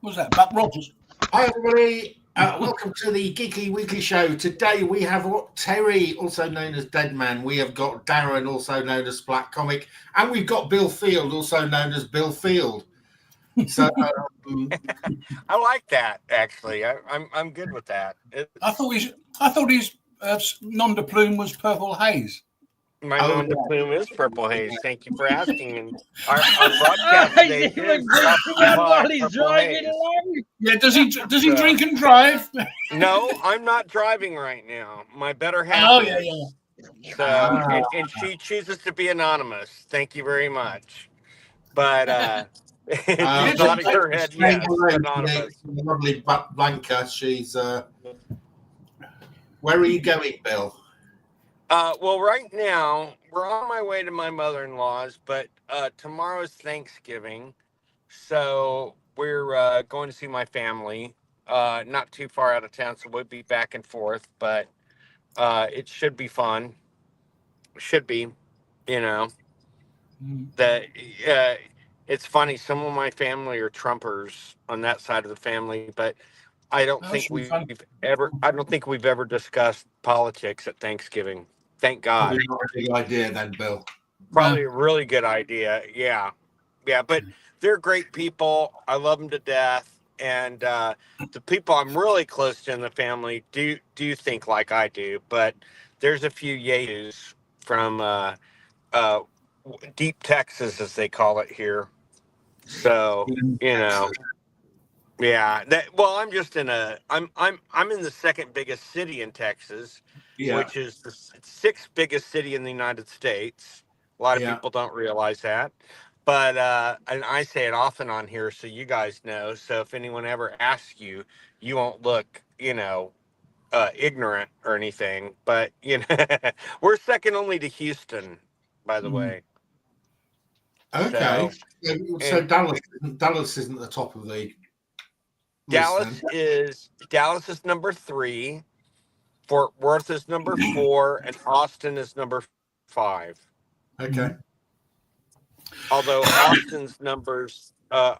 What's that? Buck Rogers. Hi, everybody. Welcome to the Geeky Weekly Show. Today we have Terry, also known as Deadman. We have got Darren, also known as Black Comic. And we've got Bill Field, also known as Bill Field. So I like that, actually. I'm good with that. I thought his nom de plume was Purple Haze. My nom de plume is Purple Haze. Thank you for asking. And our broadcast today is while he's driving along. Yeah, does he drink and drive? No, I'm not driving right now. My better half. Oh yeah. So, and she chooses to be anonymous. Thank you very much. But she's nodding her head. Yes, anonymous. Lovely Blanca. She's. Where are you going, Bill? Well, right now we're on my way to my mother-in-law's, but tomorrow is Thanksgiving, so we're going to see my family. Not too far out of town, so we'll be back and forth, but it should be fun. Should be, you know. That it's funny. Some of my family are Trumpers on that side of the family, but I don't think we've ever discussed politics at Thanksgiving. Thank God. Probably not a big idea then, Bill. Probably a really good idea. Yeah. But they're great people. I love them to death. And the people I'm really close to in the family do think like I do. But there's a few yahoos from deep Texas, as they call it here. So you know. Yeah, I'm just in I'm in the second biggest city in Texas, which is the sixth biggest city in the United States. A lot of people don't realize that, but and I say it often on here, so you guys know. So if anyone ever asks you, you won't look, ignorant or anything. But we're second only to Houston, by the way. Okay, so Dallas isn't the top of the. Dallas is number 3, Fort Worth is number 4, and Austin is number 5. Okay. Although Austin's numbers are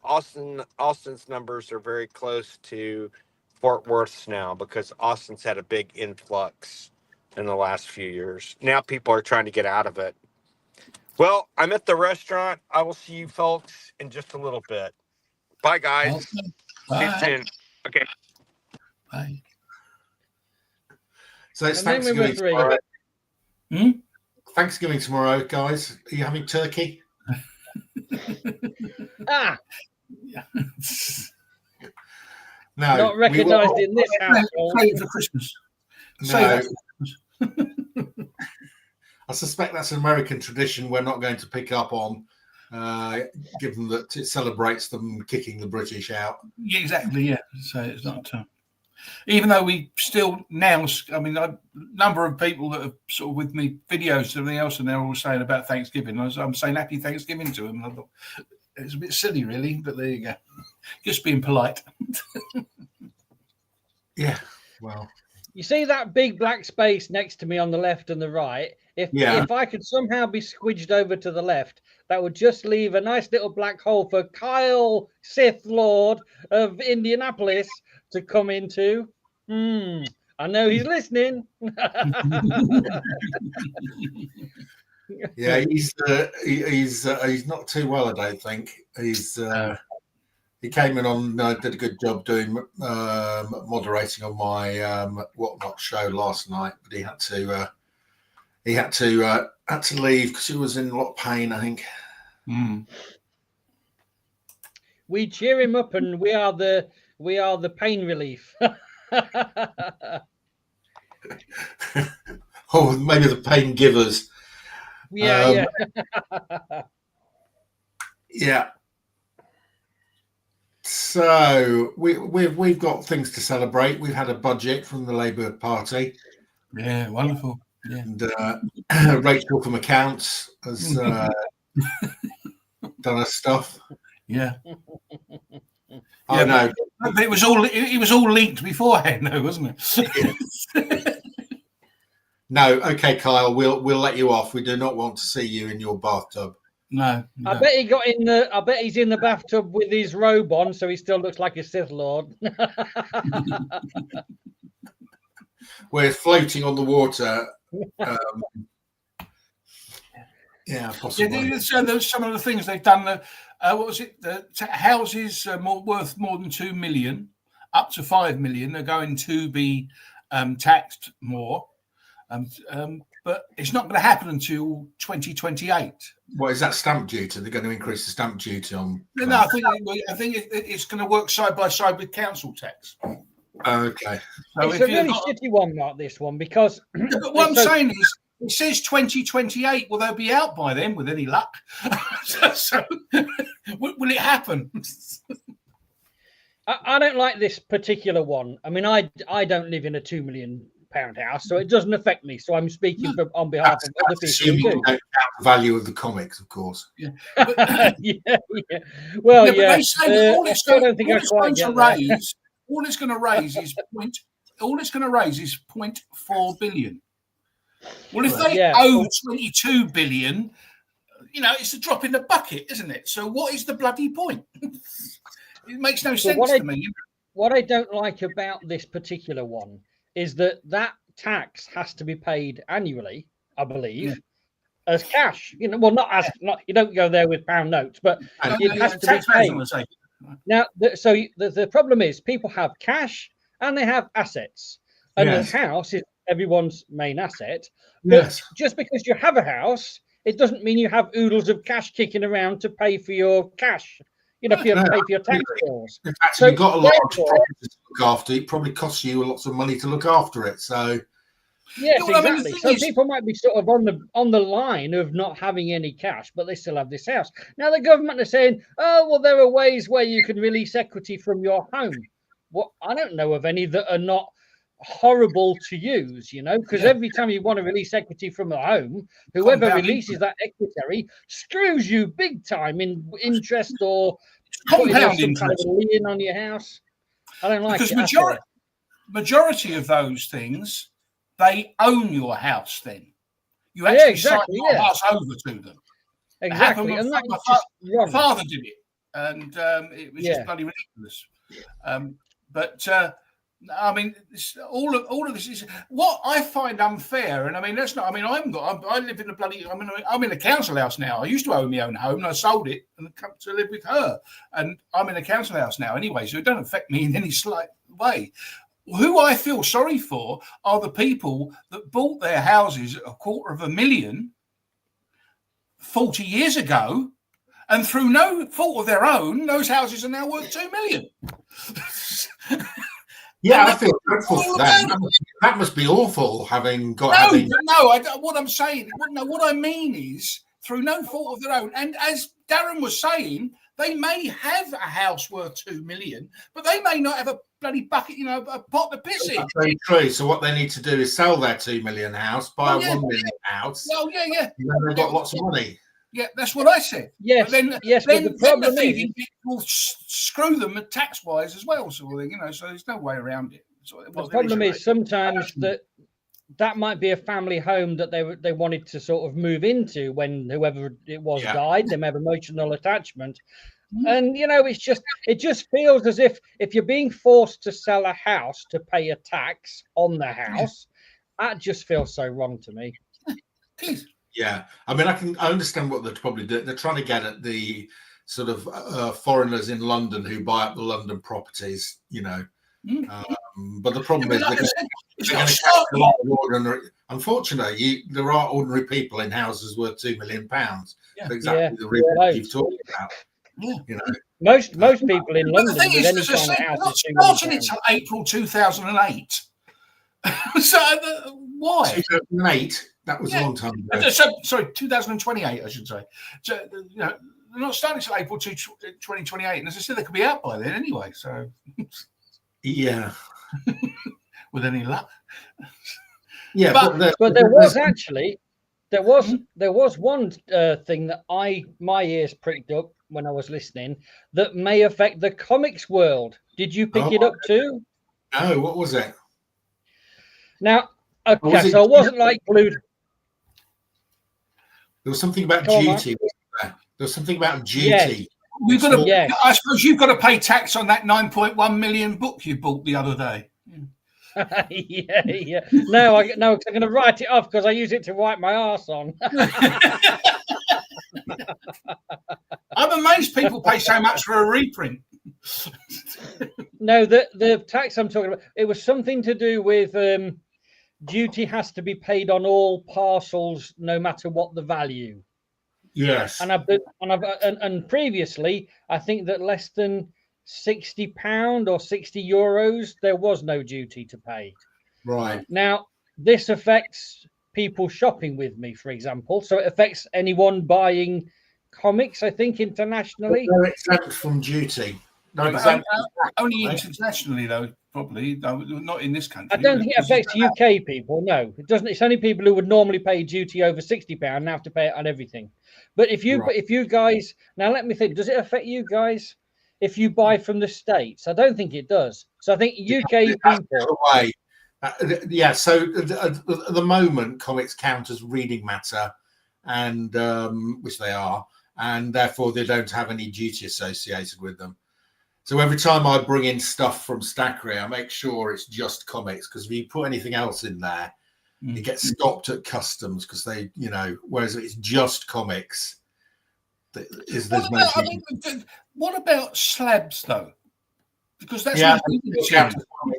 very close to Fort Worth's now, because Austin's had a big influx in the last few years. Now people are trying to get out of it. Well, I'm at the restaurant. I will see you folks in just a little bit. Bye, guys. Okay. See you soon. Okay. Bye. So it's Thanksgiving tomorrow. Thanksgiving tomorrow, guys. Are you having turkey? No, Not recognised in this household. Save for Christmas. No. I suspect that's an American tradition we're not going to pick up on. Given that it celebrates them kicking the British out. Yeah, exactly, yeah. So it's not... even though we still now... I mean, a number of people that are sort of with me, videos and everything else, and they're all saying about Thanksgiving. I'm saying Happy Thanksgiving to them. And I thought, it's a bit silly, really, but there you go. Just being polite. Yeah, well... You see that big black space next to me on the left and the right? If I could somehow be squidged over to the left, that would just leave a nice little black hole for Kyle, Sith Lord of Indianapolis, to come into. I know he's listening. Yeah, he's not too well, I don't think. He came in on did a good job doing moderating on my Whatnot show last night, but he had to leave because he was in a lot of pain, I think. We cheer him up, and we are the pain relief. Oh, maybe the pain givers. Yeah. Yeah. So we've got things to celebrate. We've had a budget from the Labour Party. Yeah, wonderful. Yeah. And Rachel from accounts has done her stuff. Yeah. I know. But it was all leaked beforehand, though, wasn't it? No, okay, Kyle. We'll let you off. We do not want to see you in your bathtub. No, I bet he got in the. I bet he's in the bathtub with his robe on, so he still looks like a Sith Lord. We're floating on the water. Yeah, possibly. Yeah, so there's some of the things they've done. What was it? The houses worth more than 2 million, up to 5 million, are going to be taxed more. But it's not going to happen until 2028. What is that stamp duty? They're going to increase the stamp duty on. No, I think it's going to work side by side with council tax. Okay. So it's a really shitty one, Mark. This one because. But what I'm saying is, it says 2028. Well, they'll be out by then, with any luck. so will it happen? I don't like this particular one. I mean, I don't live in a £2 million house, so it doesn't affect me. So I'm speaking on behalf of other people who do. Don't count the value of the comics, of course. Yeah. yeah. Well, yeah. But they say all it's going to raise is 0.4 billion. Well, if they owe 22 billion, it's a drop in the bucket, isn't it? So what is the bloody point? It makes no sense to me. What I don't like about this particular one is that tax has to be paid annually, I believe, as cash. Well, not you don't go there with pound notes, but it has to be paid. Now, the problem is people have cash and they have assets, and the house is everyone's main asset. But just because you have a house, it doesn't mean you have oodles of cash kicking around to pay for your cash. Pay for your tax bills. In fact, if you've got a large property to look after, it probably costs you lots of money to look after it. So, yes, exactly. So people might be sort of on the line of not having any cash, but they still have this house. Now the government are saying, "Oh, well, there are ways where you can release equity from your home." Well, I don't know of any that are not horrible to use, because every time you want to release equity from a home, whoever releases that equity screws you big time in interest or compound some kind of lien on your house. I don't like it. Because majority of those things, they own your house. Then you actually sign your house over to them. Exactly, and my father did it, and it was just bloody ridiculous. I mean, all of this is what I find unfair, and I mean that's not. I mean, I live in I'm in a council house now. I used to own my own home, and I sold it and come to live with her, and I'm in a council house now anyway, so it doesn't affect me in any slight way. Who I feel sorry for are the people that bought their houses at $250,000 40 years ago, and through no fault of their own, those houses are now worth $2 million. Yeah, I feel dreadful for that. That must be awful having got. What I'm saying, what I mean is through no fault of their own. And as Darren was saying, they may have a house worth $2 million, but they may not have a bloody bucket, a pot to piss in. That's very true. So what they need to do is sell their $2 million house, buy a $1 million house. Oh yeah. And then they've got lots of money. Yeah, that's what I said. Yes, but the problem is will screw them tax wise as well, sort of thing. So there's no way around it. The problem is sometimes that might be a family home that they wanted to sort of move into when whoever it was died. They may have emotional attachment, and it just feels as if you're being forced to sell a house to pay a tax on the house, that just feels so wrong to me. Please. Yeah, I mean, I understand what they're probably doing. They're trying to get at the sort of foreigners in London who buy up the London properties, But the problem is they're going to catch a lot of ordinary. Unfortunately, there are ordinary people in houses worth £2 million. Exactly the reason you've talked about. Most people in London with any kind of house is starting until April 2008. So why? 2008. That was a long time ago. Sorry, 2028, I should say. So, they're not starting until April 2028. And as I said, they could be out by then anyway. So, yeah. With any luck. Yeah. But there was actually, there was one thing that my ears pricked up when I was listening that may affect the comics world. Did you pick it up too? No, what was it? Now, so I wasn't like glued. There was something about duty, wasn't there? There's something about duty. Yes. You've got to, Yes. I suppose you've got to pay tax on that 9.1 million book you bought the other day. yeah. No, I'm going to write it off because I use it to wipe my arse on. I'm amazed people pay so much for a reprint. No, the tax I'm talking about, it was something to do with duty has to be paid on all parcels, no matter what the value. Yes. And previously, I think that less than £60 or €60, there was no duty to pay. Right. Now, this affects people shopping with me, for example. So it affects anyone buying comics, I think, internationally. They're exempt from duty. Only internationally, though, probably. No, not in this country. I don't think it affects UK people. No, it doesn't. It's only people who would normally pay duty over £60 now have to pay it on everything. But if you guys, now let me think, does it affect you guys if you buy from the States? I don't think it does. So I think UK people. Yeah. So at the moment, comics count as reading matter, and which they are, and therefore they don't have any duty associated with them. So every time I bring in stuff from Stackery, I make sure it's just comics, because if you put anything else in there, it gets stopped at customs because they, whereas it's just comics. What about slabs though? Because that's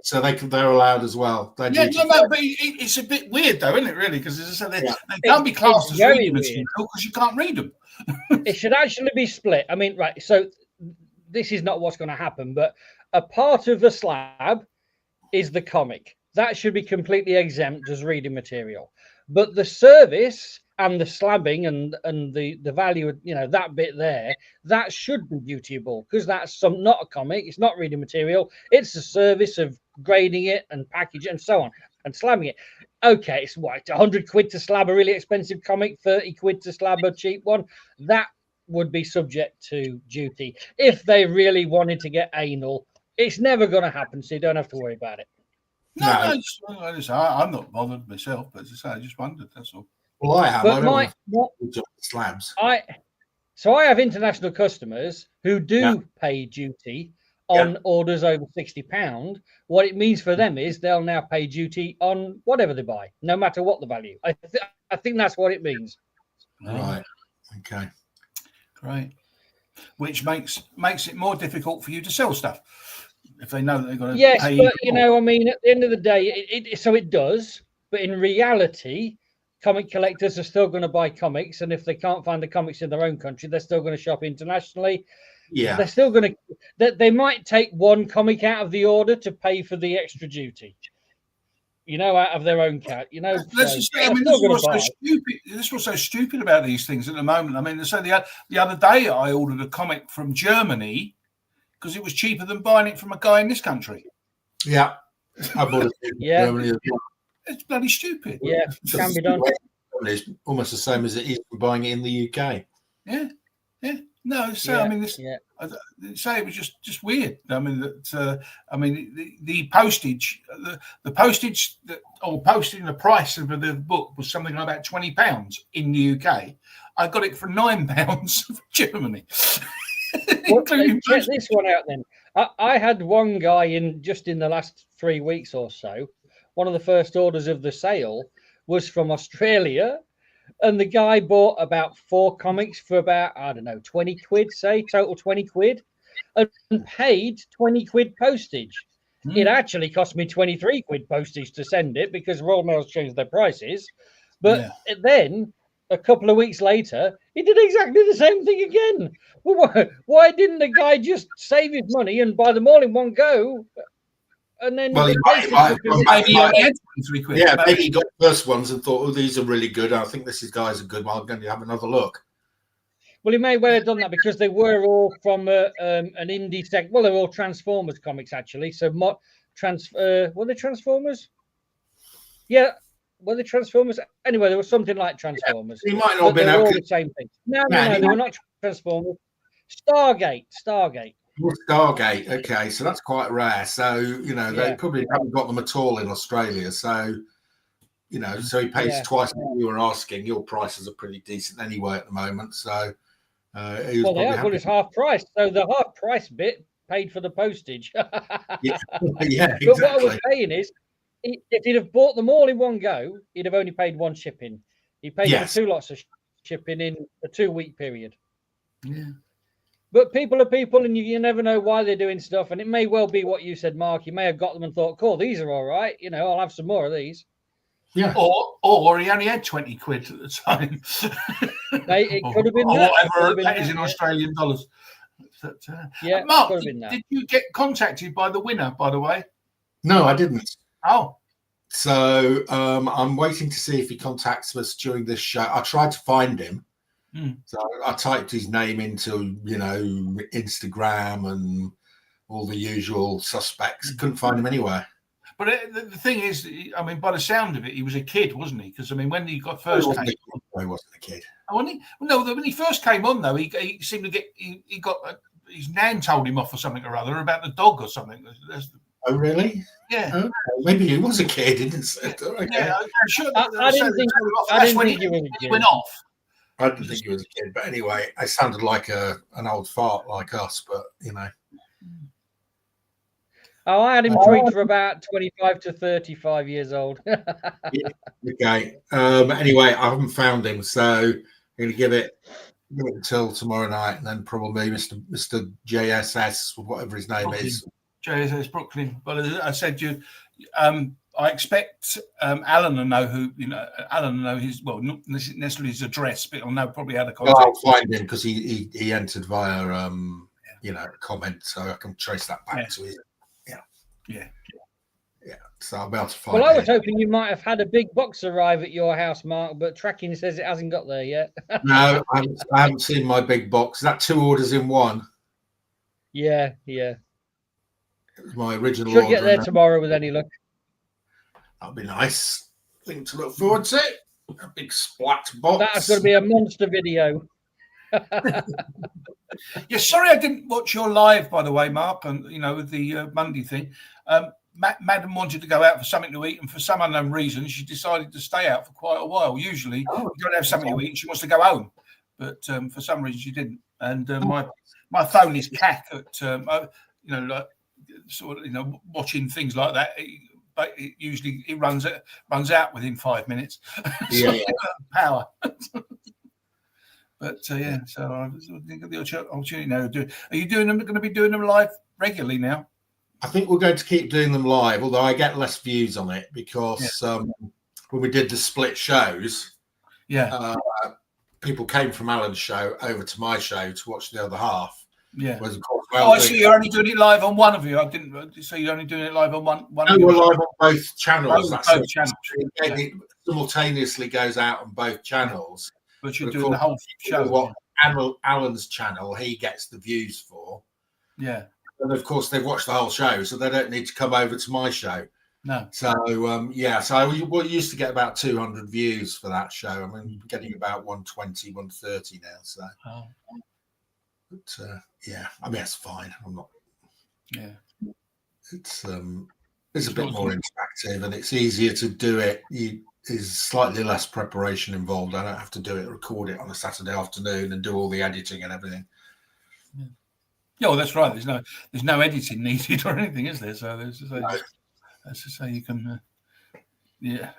so they're allowed as well. But it's a bit weird though, isn't it? Really, because as I said, they can't be classed as reading material because you can't read them. It should actually be split. I mean, right? So this is not what's going to happen, but a part of the slab is the comic. That should be completely exempt as reading material. But the service and the slabbing and the value, that bit there, that should be dutiable, because that's not a comic, it's not reading material, it's a service of grading it and packaging and so on, and slabbing it. Okay, it's what, 100 quid to slab a really expensive comic, 30 quid to slab a cheap one. That would be subject to duty if they really wanted to get anal. It's never going to happen, so you don't have to worry about it. No. I'm not bothered myself, but as I say, I just wondered, that's all. Well, I have. But slabs. I have international customers who do pay duty on orders over £60. What it means for them is they'll now pay duty on whatever they buy, no matter what the value. I think that's what it means. Right. Okay. Great. Which makes it more difficult for you to sell stuff if they know that they've got to pay. Yes, but I mean, at the end of the day, it does. But in reality, comic collectors are still going to buy comics, and if they can't find the comics in their own country, they're still going to shop internationally. Yeah, they're still going to. They might take one comic out of the order to pay for the extra duty. Out of their own cat. This is what's so stupid about these things at the moment. I mean, so the other day I ordered a comic from Germany because it was cheaper than buying it from a guy in this country. Yeah, I bought it from Germany as well. It's bloody stupid. Yeah, it can be done. It's almost the same as it is from buying it in the UK. Yeah. No, so I mean, say it was just weird. I mean that. The postage, the postage posting the price of the book was something like about £20 in the UK. I got it for £9 from Germany. Well, check this one out then. I had one guy in the last 3 weeks or so. One of the first orders of the sale was from Australia. And the guy bought about 4 comics for about, 20 quid, say, total 20 quid, and paid 20 quid postage. It actually cost me 23 quid postage to send it because Royal Mail's changed their prices. But then, a couple of weeks later, he did exactly the same thing again. Well, why didn't the guy just save his money and buy them all in one go? And then maybe he got the first ones and thought, these are really good. I think this guy's a good one. I'm going to have another look. Well, he may well have done that because they were all from an indie sect. Well, they're all Transformers comics, actually. So, were they Transformers? Yeah, were they Transformers? Anyway, there was something like Transformers. He might not have been all the same thing. No, they were not Transformers. Stargate. Stargate, okay, so that's quite rare. So they probably haven't got them at all in Australia. So so he pays twice what you were asking. Your prices are pretty decent anyway at the moment. So He was Well, they are good. It's half price, so the half price bit paid for the postage. Yeah, yeah, But what I was exactly. saying is, if he'd have bought them all in one go, he'd have only paid one shipping. He paid Yes. for 2 lots of shipping in a 2-week period. Yeah. But people are people, and you never know why they're doing stuff. And it may well be what you said, Mark. You may have got them and thought, cool, these are all right. You know, I'll have some more of these. Yeah. Or he only had 20 quid at the time. It could have been or that. whatever that is in Australian dollars. But, yeah, Mark, could have been that. did you get contacted by the winner, by the way? No, I didn't. Oh. So I'm waiting to see if he contacts us during this show. I tried to find him. So I typed his name into, Instagram and all the usual suspects. Couldn't find him anywhere. But the thing is, I mean, by the sound of it, he was a kid, wasn't he? Because I mean, when he got first came, he wasn't a kid. When he first came on, though, he seemed to get he got his nan told him off or something or other about the dog or something. Oh, really? Yeah. Oh, maybe he was a kid. He didn't say it. Okay. Yeah, I'm sure. I didn't think he went off. I didn't think he was a kid, but anyway, it sounded like an old fart like us, but Oh, I had him tweet for about 25 to 35 years old. Yeah, okay. Anyway, I haven't found him, so I'm going to give it until tomorrow night, and then probably Mr. JSS, whatever his name is. JSS Brooklyn. But as I said, I expect Alan to know who, Alan to know his, well, not necessarily his address, but he'll know probably how to contact. Well, I'll find him because he entered via, a comment, so I can trace that back to his. Yeah. So I'll be able to find it. Well, I was hoping you might have had a big box arrive at your house, Mark, but tracking says it hasn't got there yet. No, I haven't seen my big box. Is that 2 orders in one? Yeah. It was my original Should order. get there tomorrow with any luck. That'll be nice. Thing to look forward to. A big splat box. That's going to be a monster video. Yeah, sorry I didn't watch your live, by the way, Mark, and with the Monday thing. Madam wanted to go out for something to eat, and for some unknown reason, she decided to stay out for quite a while. Usually, you don't have something to eat, and she wants to go home, but for some reason, she didn't. And my phone is cack at watching things like that. But it usually runs out within 5 minutes. Power. But so I think of the opportunity now to do it. Are you going to be doing them live regularly now? I think we're going to keep doing them live, although I get less views on it because when we did the split shows, people came from Alan's show over to my show to watch the other half. Yeah. Whereas, of course, I see you're only doing it live on one of you. I didn't say you're only doing it live on one. No, we're live on both channels. Both channels. It simultaneously goes out on both channels. But you're doing the whole show. What Alan's channel, he gets the views for. Yeah. And of course, they've watched the whole show, so they don't need to come over to my show. No. So, so we used to get about 200 views for that show. I mean, we're getting about 120, 130 now. So, but I mean, that's fine. I'm not. Yeah. It's a bit more interactive and it's easier to do it. There's slightly less preparation involved. I don't have to record it on a Saturday afternoon and do all the editing and everything. Yeah, well, that's right. There's no editing needed or anything, is there? So as to say, you can,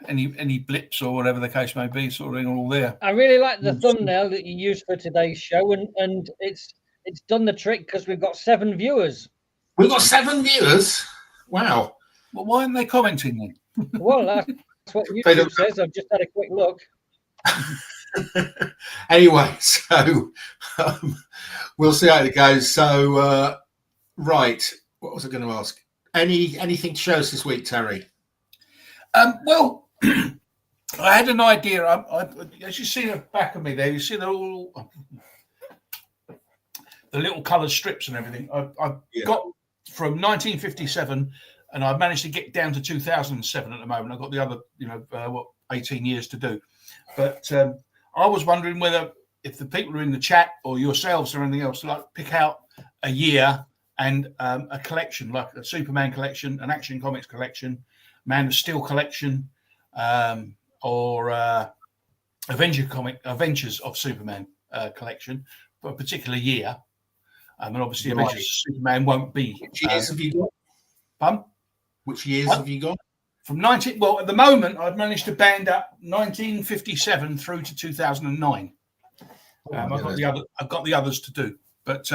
any blips or whatever the case may be, sort of all there. I really like the thumbnail that you used for today's show, and it's done the trick because we've got 7 viewers. We've got 7 viewers. Wow. Well, why aren't they commenting then? Well, that's what YouTube says. I've just had a quick look. Anyway, so we'll see how it goes. So, right, what was I going to ask? Anything to show us this week, Terry? Well, I had an idea. As you see the back of me there, you see the little coloured strips and everything. I've got from 1957, and I've managed to get down to 2007 at the moment. I've got the other, 18 years to do. But I was wondering whether, if the people are in the chat or yourselves or anything else, like pick out a year and a collection, like a Superman collection, an Action Comics collection, Man of Steel collection, or Avengers of Superman collection, a particular year. And obviously, Right. Adventures of Superman won't be. Which years have you got? Pardon? Which years have you got? From 19. Well, at the moment, I've managed to band up 1957 through to 2009. I've got the others to do. But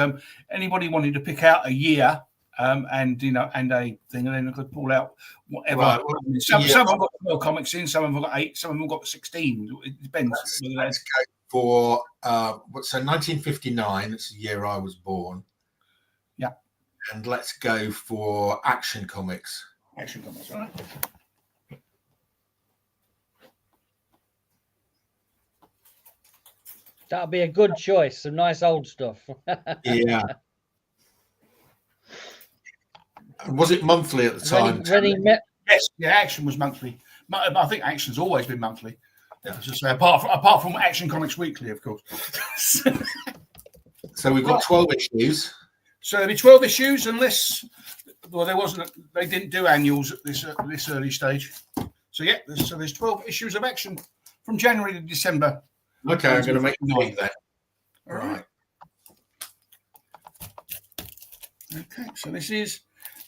anybody wanted to pick out a year and a thing, and then I could pull out whatever. Right, well, some have got 12 comics in, some have got 8, some of them have got 16. It depends. Let's go for so 1959. That's the year I was born. Yeah. And let's go for Action Comics. Action Comics, all right. That'll be a good choice. Some nice old stuff. Yeah. Was it monthly at the time? Yes, yeah, Action was monthly. I think Action's always been monthly. Just say, apart from Action Comics Weekly, of course. So we've got 12 issues. So there'll be 12 issues, unless they didn't do annuals at this early stage. So yeah, there's 12 issues of Action from January to December. Okay, I'm going to make a that. All right. Okay, so this is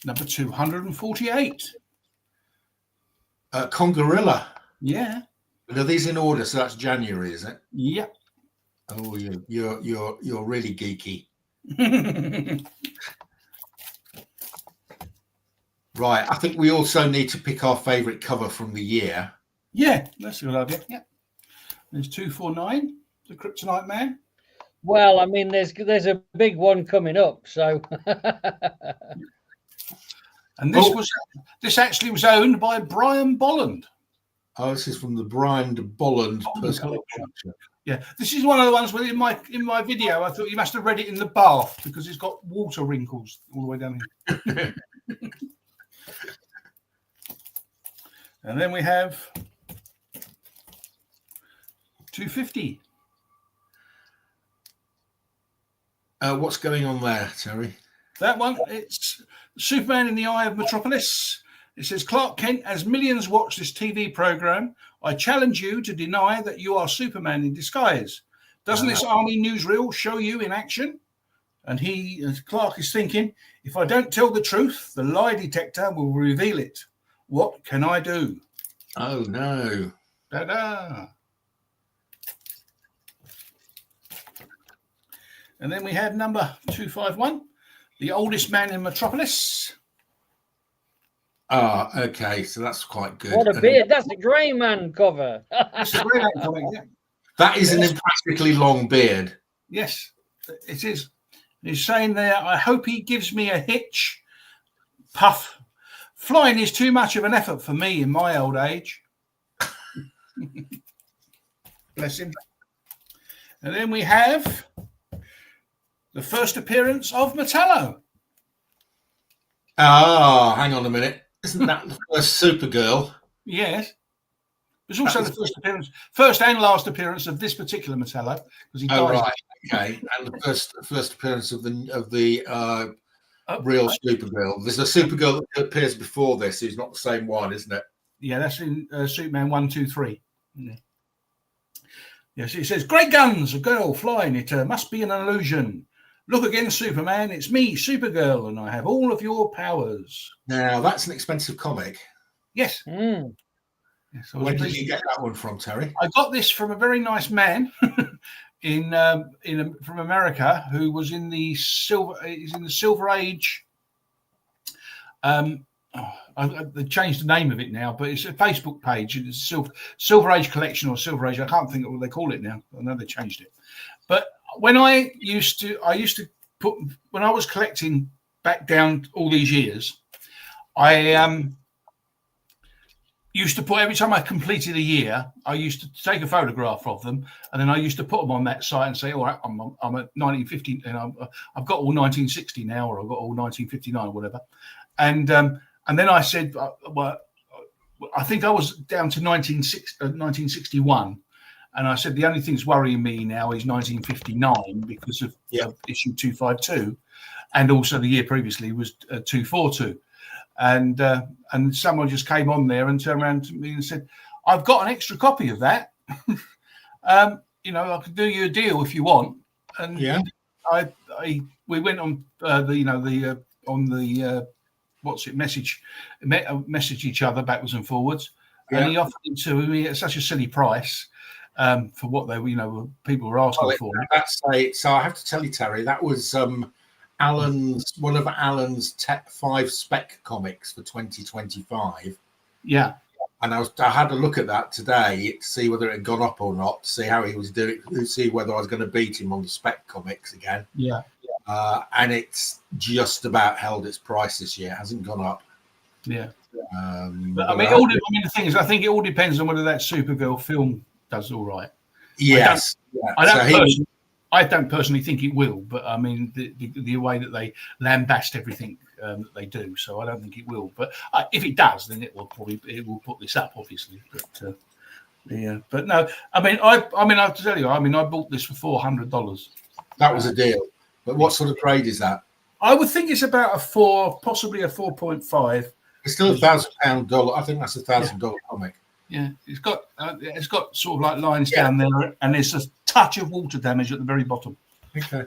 number 248. Congorilla. Yeah. Are these in order? So that's January, is it? Yeah. Oh, you're really geeky. Right. I think we also need to pick our favourite cover from the year. Yeah, that's a good idea. Yeah. There's 249, the Kryptonite Man. Well, I mean, there's a big one coming up, so. And this actually was owned by Brian Bolland. Oh, this is from the Brian Bolland personal collection. Yeah, this is one of the ones where in my video I thought you must have read it in the bath because it's got water wrinkles all the way down here. And then we have 250. What's going on there, Terry? That one, it's Superman in the Eye of Metropolis. It says, Clark Kent, as millions watch this TV program, I challenge you to deny that you are Superman in disguise. Doesn't this Army newsreel show you in action? And Clark is thinking, if I don't tell the truth, the lie detector will reveal it. What can I do? Oh, no. Ta-da. And then we have number 251, The Oldest Man in Metropolis. Ah, okay. So that's quite good. What a beard. That's the Grey Man cover. That's the Grey Man comic, yeah. That is an impressively long beard. Yes, it is. He's saying there, I hope he gives me a hitch. Puff. Flying is too much of an effort for me in my old age. Bless him. And then we have the first appearance of Metallo. Ah, hang on a minute. Isn't that the first Supergirl? Yes. It was also the first and last appearance of this particular Metallo, because he died. Oh, right. Okay. And the first appearance of the real Supergirl. There's a Supergirl that appears before this, who's not the same one, isn't it? Yeah, that's in Superman 1, 2, 3. Yeah. Yes, it says, great guns, a girl flying. It must be an illusion. Look again, Superman. It's me, Supergirl, and I have all of your powers. Now, that's an expensive comic. Yes. Mm. Yes, where did you get that one from, Terry? I got this from a very nice man from America who was in the Silver Age. They changed the name of it now, but it's a Facebook page. It's Silver Age Collection or Silver Age. I can't think of what they call it now. I know they changed it. But when I used to put, when I was collecting back down all these years, I used to put, every time I completed a year, I used to take a photograph of them, and then I used to put them on that site and say, all right, I'm at 1950, and I've got all 1960 now, or I've got all 1959 or whatever. And then I said, well, I think I was down to 1961. And I said, the only thing that's worrying me now is 1959 because of issue 252. And also the year previously was 242. And someone just came on there and turned around to me and said, I've got an extra copy of that. I could do you a deal if you want. And Yeah. we went on message each other backwards and forwards, and he offered it to me at such a silly price for what people were asking for. So I have to tell you, Terry, that was one of Alan's 5 spec comics for 2025. Yeah. And I had a look at that today to see whether it had gone up or not, to see how he was doing, to see whether I was going to beat him on the spec comics again. Yeah. And it's just about held its price this year. It hasn't gone up. Yeah. But the thing is, I think it all depends on whether that Supergirl film does all right. Yes. I don't personally think it will, but I mean the way that they lambast everything that they do, so I don't think it will. But if it does, then it will put this up, obviously. But no, I have to tell you, I bought this for $400. That was a deal. But what sort of grade is that? I would think it's about a 4, possibly a 4.5. It's still $1,000. I think that's $1,000 comic. Yeah, it's got sort of like lines down there, and there's a touch of water damage at the very bottom. Okay,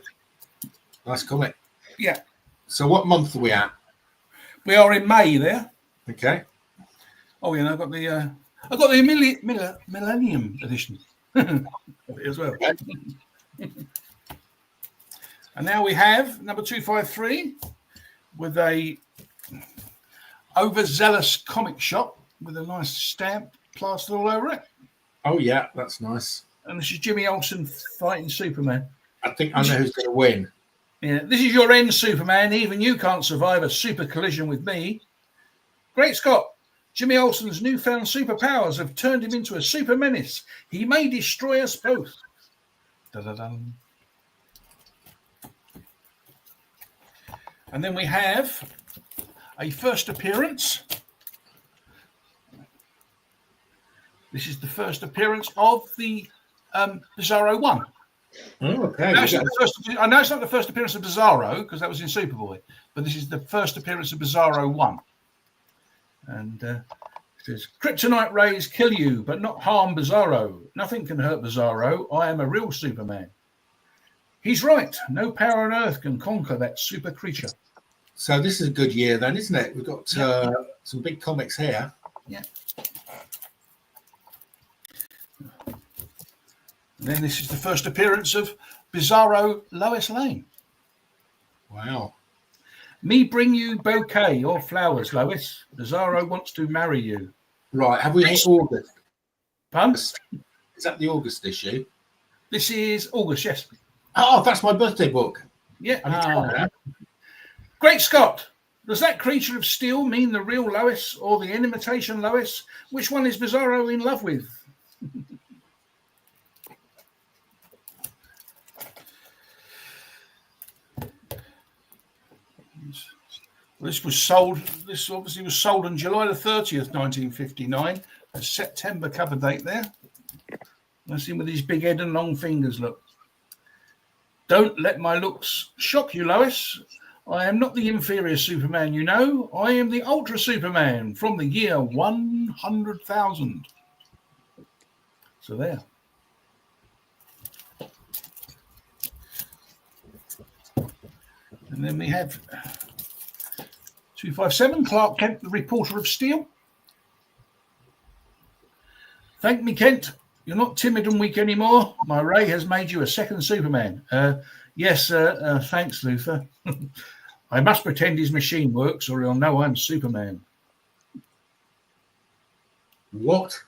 nice comic. Yeah. So what month are we at? We are in May there. Okay. Oh yeah, and I've got the Millennium edition as well. And now we have number 253 with a overzealous comic shop with a nice stamp plastered all over it. Oh yeah, that's nice. And this is Jimmy Olsen fighting Superman. I think I know who's going to win. Yeah, this is your end, Superman. Even you can't survive a super collision with me. Great Scott! Jimmy Olsen's newfound superpowers have turned him into a super menace. He may destroy us both. Da-da-dum. And then we have a first appearance. This is the first appearance of the Bizarro 1. Oh, okay. I know it's not the first appearance of Bizarro because that was in Superboy, but this is the first appearance of Bizarro 1. And it says, Kryptonite rays kill you, but not harm Bizarro. Nothing can hurt Bizarro. I am a real Superman. He's right. No power on earth can conquer that super creature. So this is a good year then, isn't it? We've got some big comics here. Yeah. And then this is the first appearance of Bizarro Lois Lane. Wow. Me bring you bouquet or flowers, Lois. Bizarro wants to marry you. Right. Have we hit August? Pardon? Is that the August issue? This is August, yes. Oh, that's my birthday book. Yeah. Great Scott! Does that creature of steel mean the real Lois or the imitation Lois? Which one is Bizarro in love with? This obviously was sold on July the 30th, 1959. A September cover date there. Let's see with his big head and long fingers, look. Don't let my looks shock you, Lois. I am not the inferior Superman, you know. I am the Ultra Superman from the year 100,000. So there. And then we have 257, Clark Kent, the Reporter of Steel. Thank me, Kent. You're not timid and weak anymore. My ray has made you a second Superman. Yes, thanks, Luther. I must pretend his machine works or he'll know I'm Superman. What?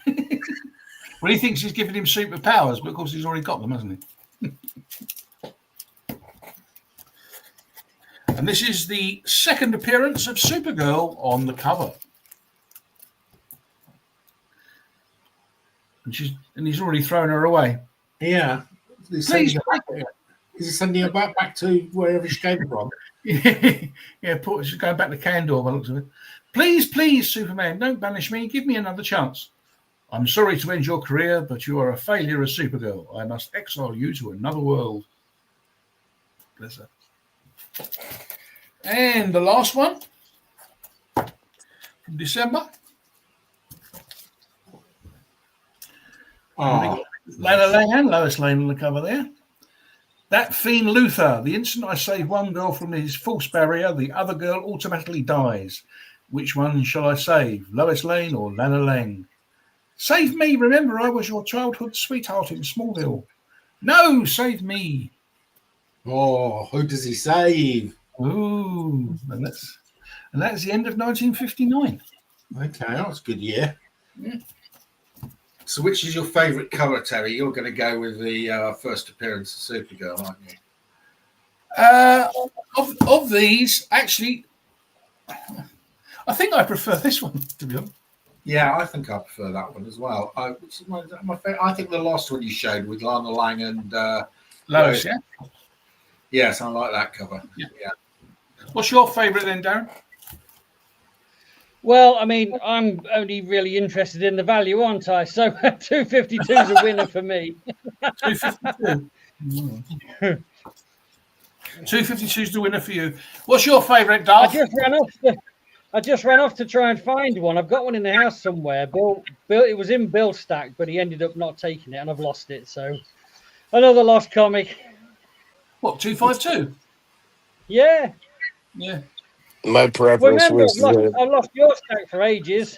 Well, he thinks he's giving him superpowers, but of course he's already got them, hasn't he? And this is the second appearance of Supergirl on the cover. And he's already thrown her away. Yeah. He's sending her back to wherever she came from. Yeah, she's going back to Kandor by the looks of it. Please, Superman, don't banish me. Give me another chance. I'm sorry to end your career, but you are a failure as Supergirl. I must exile you to another world. Bless her. And the last one from December. Oh, Lana Lang and Lois Lane on the cover there. That fiend Luther. The instant I save one girl from his false barrier, the other girl automatically dies. Which one shall I save? Lois Lane or Lana Lang? Save me. Remember, I was your childhood sweetheart in Smallville. No, save me. Oh, who does he save? Ooh, and that's the end of 1959. Okay, that was a good year. Yeah. So, which is your favourite cover, Terry? You're going to go with the first appearance of Supergirl, aren't you? Of these, actually, I think I prefer this one, to be honest. Yeah, I think I prefer that one as well. Which is my favorite. I think the last one you showed with Lana Lang and Lois, yeah? Yes, I like that cover. Yeah. What's your favourite then, Darren? Well, I mean, I'm only really interested in the value, aren't I? So 252 is a winner for me. 252. 252 is the winner for you. What's your favourite, Darth? I just ran off to try and find one. I've got one in the house somewhere. Bill, it was in Bill's stack, but he ended up not taking it, and I've lost it. So another lost comic. What, 252? Yeah. Yeah. My preference was I've lost your stack for ages.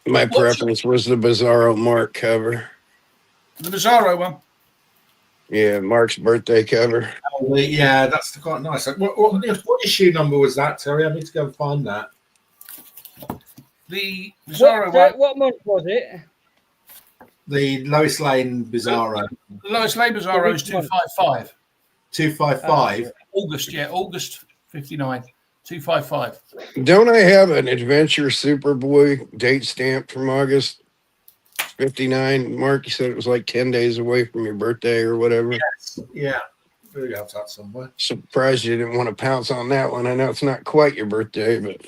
my preference was the Bizarro Mark cover. The Bizarro one. Yeah, Mark's birthday cover. Oh, yeah, that's quite nice. What issue number was that, Terry? I need to go and find that. The Bizarro one. What month was it? The Lois Lane Bizarro. Lois Lane Bizarro is 255. 255. August 59. 255. Don't I have an Adventure Superboy date stamp from August 59? Mark, you said it was like 10 days away from your birthday or whatever. Yes. Yeah. We have that somewhere. Surprised you didn't want to pounce on that one. I know it's not quite your birthday, but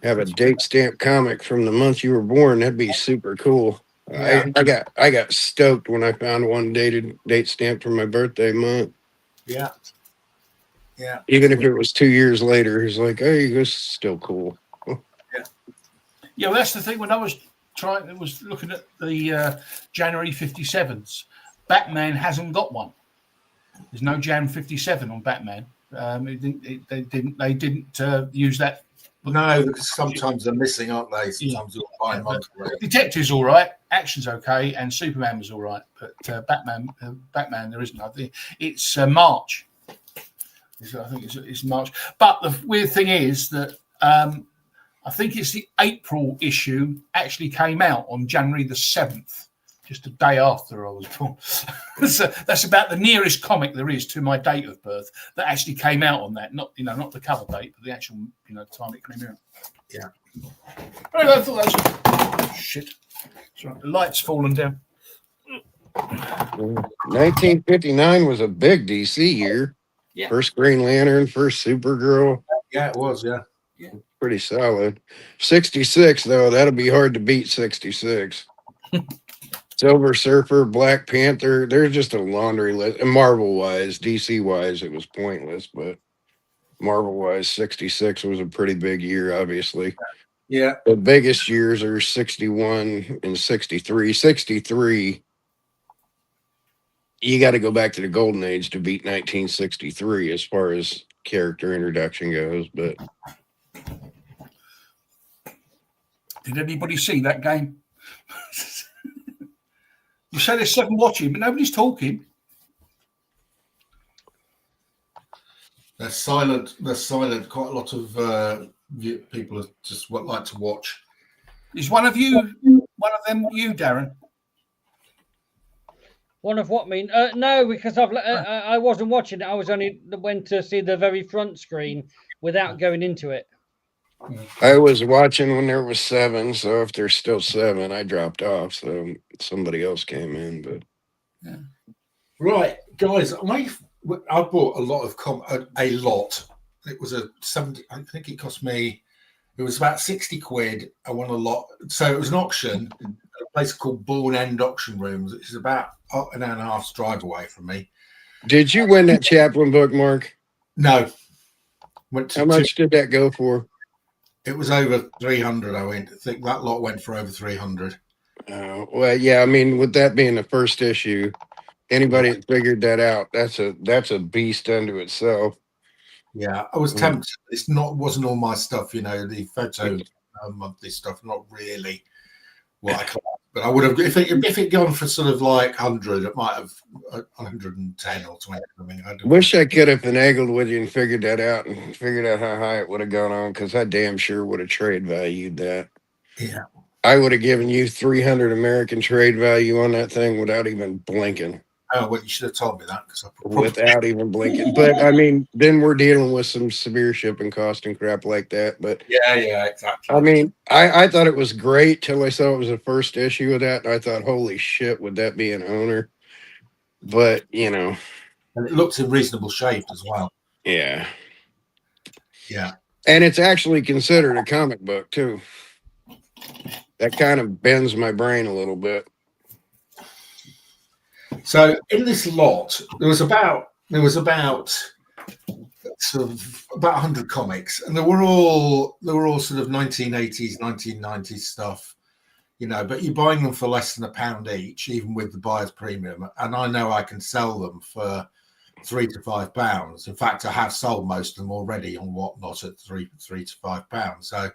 have a date stamp comic from the month you were born. That'd be super cool. Yeah. I got stoked when I found one date stamped for my birthday month. Yeah. Yeah. Even if it was 2 years later, he's like, "Hey, this is still cool." Yeah, well, that's the thing. When I was looking at the January 57s, Batman hasn't got one. There's no Jan 57 on Batman. They didn't use that. No, because sometimes they're missing, aren't they? Sometimes you'll find monthly. Detective's all right, Action's okay, and Superman was all right, but Batman there isn't. I think it's March. I think it's March. But the weird thing is that I think it's the April issue actually came out on January the 7th, just a day after I was born. So that's about the nearest comic there is to my date of birth that actually came out on that. Not the cover date, but the actual time it came out. Yeah. Anyway, I thought that was shit. Right. The light's fallen down. 1959 was a big DC year. Yeah. First Green Lantern, first Supergirl. Yeah, it was. Yeah. Pretty solid. 66 though, that'll be hard to beat. 66. Silver Surfer, Black Panther. There's just a laundry list. And Marvel wise, DC wise, it was pointless, but Marvel wise, 66 was a pretty big year, obviously. Yeah. The biggest years are 61 and 63. 63, you got to go back to the golden age to beat 1963 as far as character introduction goes. But did anybody see that game? You say there's 7 watching, but nobody's talking. They're silent. Quite a lot of people just like to watch. Is one of them you, Darren? One of what mean? No, because I wasn't watching it. I was only went to see the very front screen without going into it. I was watching when there was 7, so if there's still 7, I dropped off. So somebody else came in, but yeah. Right, guys, I bought a lot of a lot. It was a 70. I think it cost me. It was about 60 quid. I won a lot. So it was an auction at a place called Bourne End Auction Rooms, which is about an hour and a half's drive away from me. Did you win that Chaplin book, Mark? No. How much did that go for? It was over 300. I think that lot went for over 300. Well, yeah, I mean, with that being the first issue, anybody that figured that out, that's a beast unto itself. Yeah, I was tempted. Wasn't all my stuff, the photo monthly stuff, not really what I collect. But I would have, if it gone for sort of like 100, it might have 110 or 20 something. Wish I could have finagled with you and figured that out and figured out how high it would have gone on, because I damn sure would have trade valued that. Yeah. I would have given you 300 American trade value on that thing without even blinking. Oh, well, you should have told me that. Without even blinking. But I mean, then we're dealing with some severe shipping cost and crap like that. But yeah, exactly. I mean, I thought it was great till I saw it was the first issue of that. And I thought, holy shit, would that be an owner? But, and it looks in reasonable shape as well. Yeah. Yeah. And it's actually considered a comic book too. That kind of bends my brain a little bit. So in this lot, there was about sort of about 100 comics, and they were all sort of 1980s, 1990s stuff, but you're buying them for less than £1 each, even with the buyer's premium. And I know I can sell them for £3 to £5. In fact, I have sold most of them already on Whatnot at £3 to £5. So,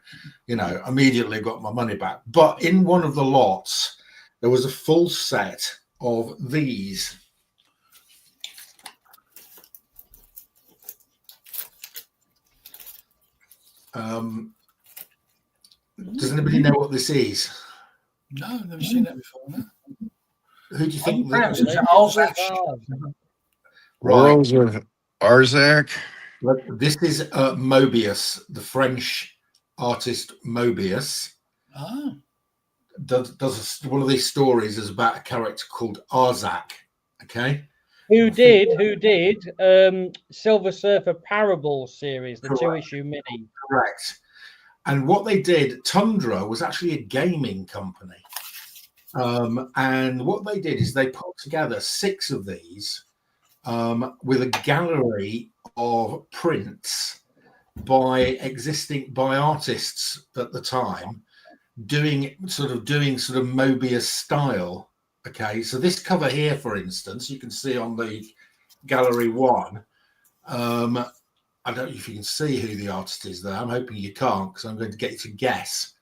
immediately got my money back. But in one of the lots, there was a full set of these. Does anybody know what this is? No, I've never seen that before. No. Who do you think? Perhaps it's Alsace. Rolls of Arzac. This is Mobius, the French artist Mobius. Ah. Does one of these stories is about a character called Arzac. Okay. Who did Silver Surfer Parable series, the Correct. 2-issue mini. Correct. And what they did, Tundra was actually a gaming company. And what they did is they put together 6 of these with a gallery of prints by artists at the time, doing sort of Mobius style. Okay, so this cover here, for instance, you can see on the gallery 1. I don't know if you can see who the artist is there. I'm hoping you can't, because I'm going to get you to guess.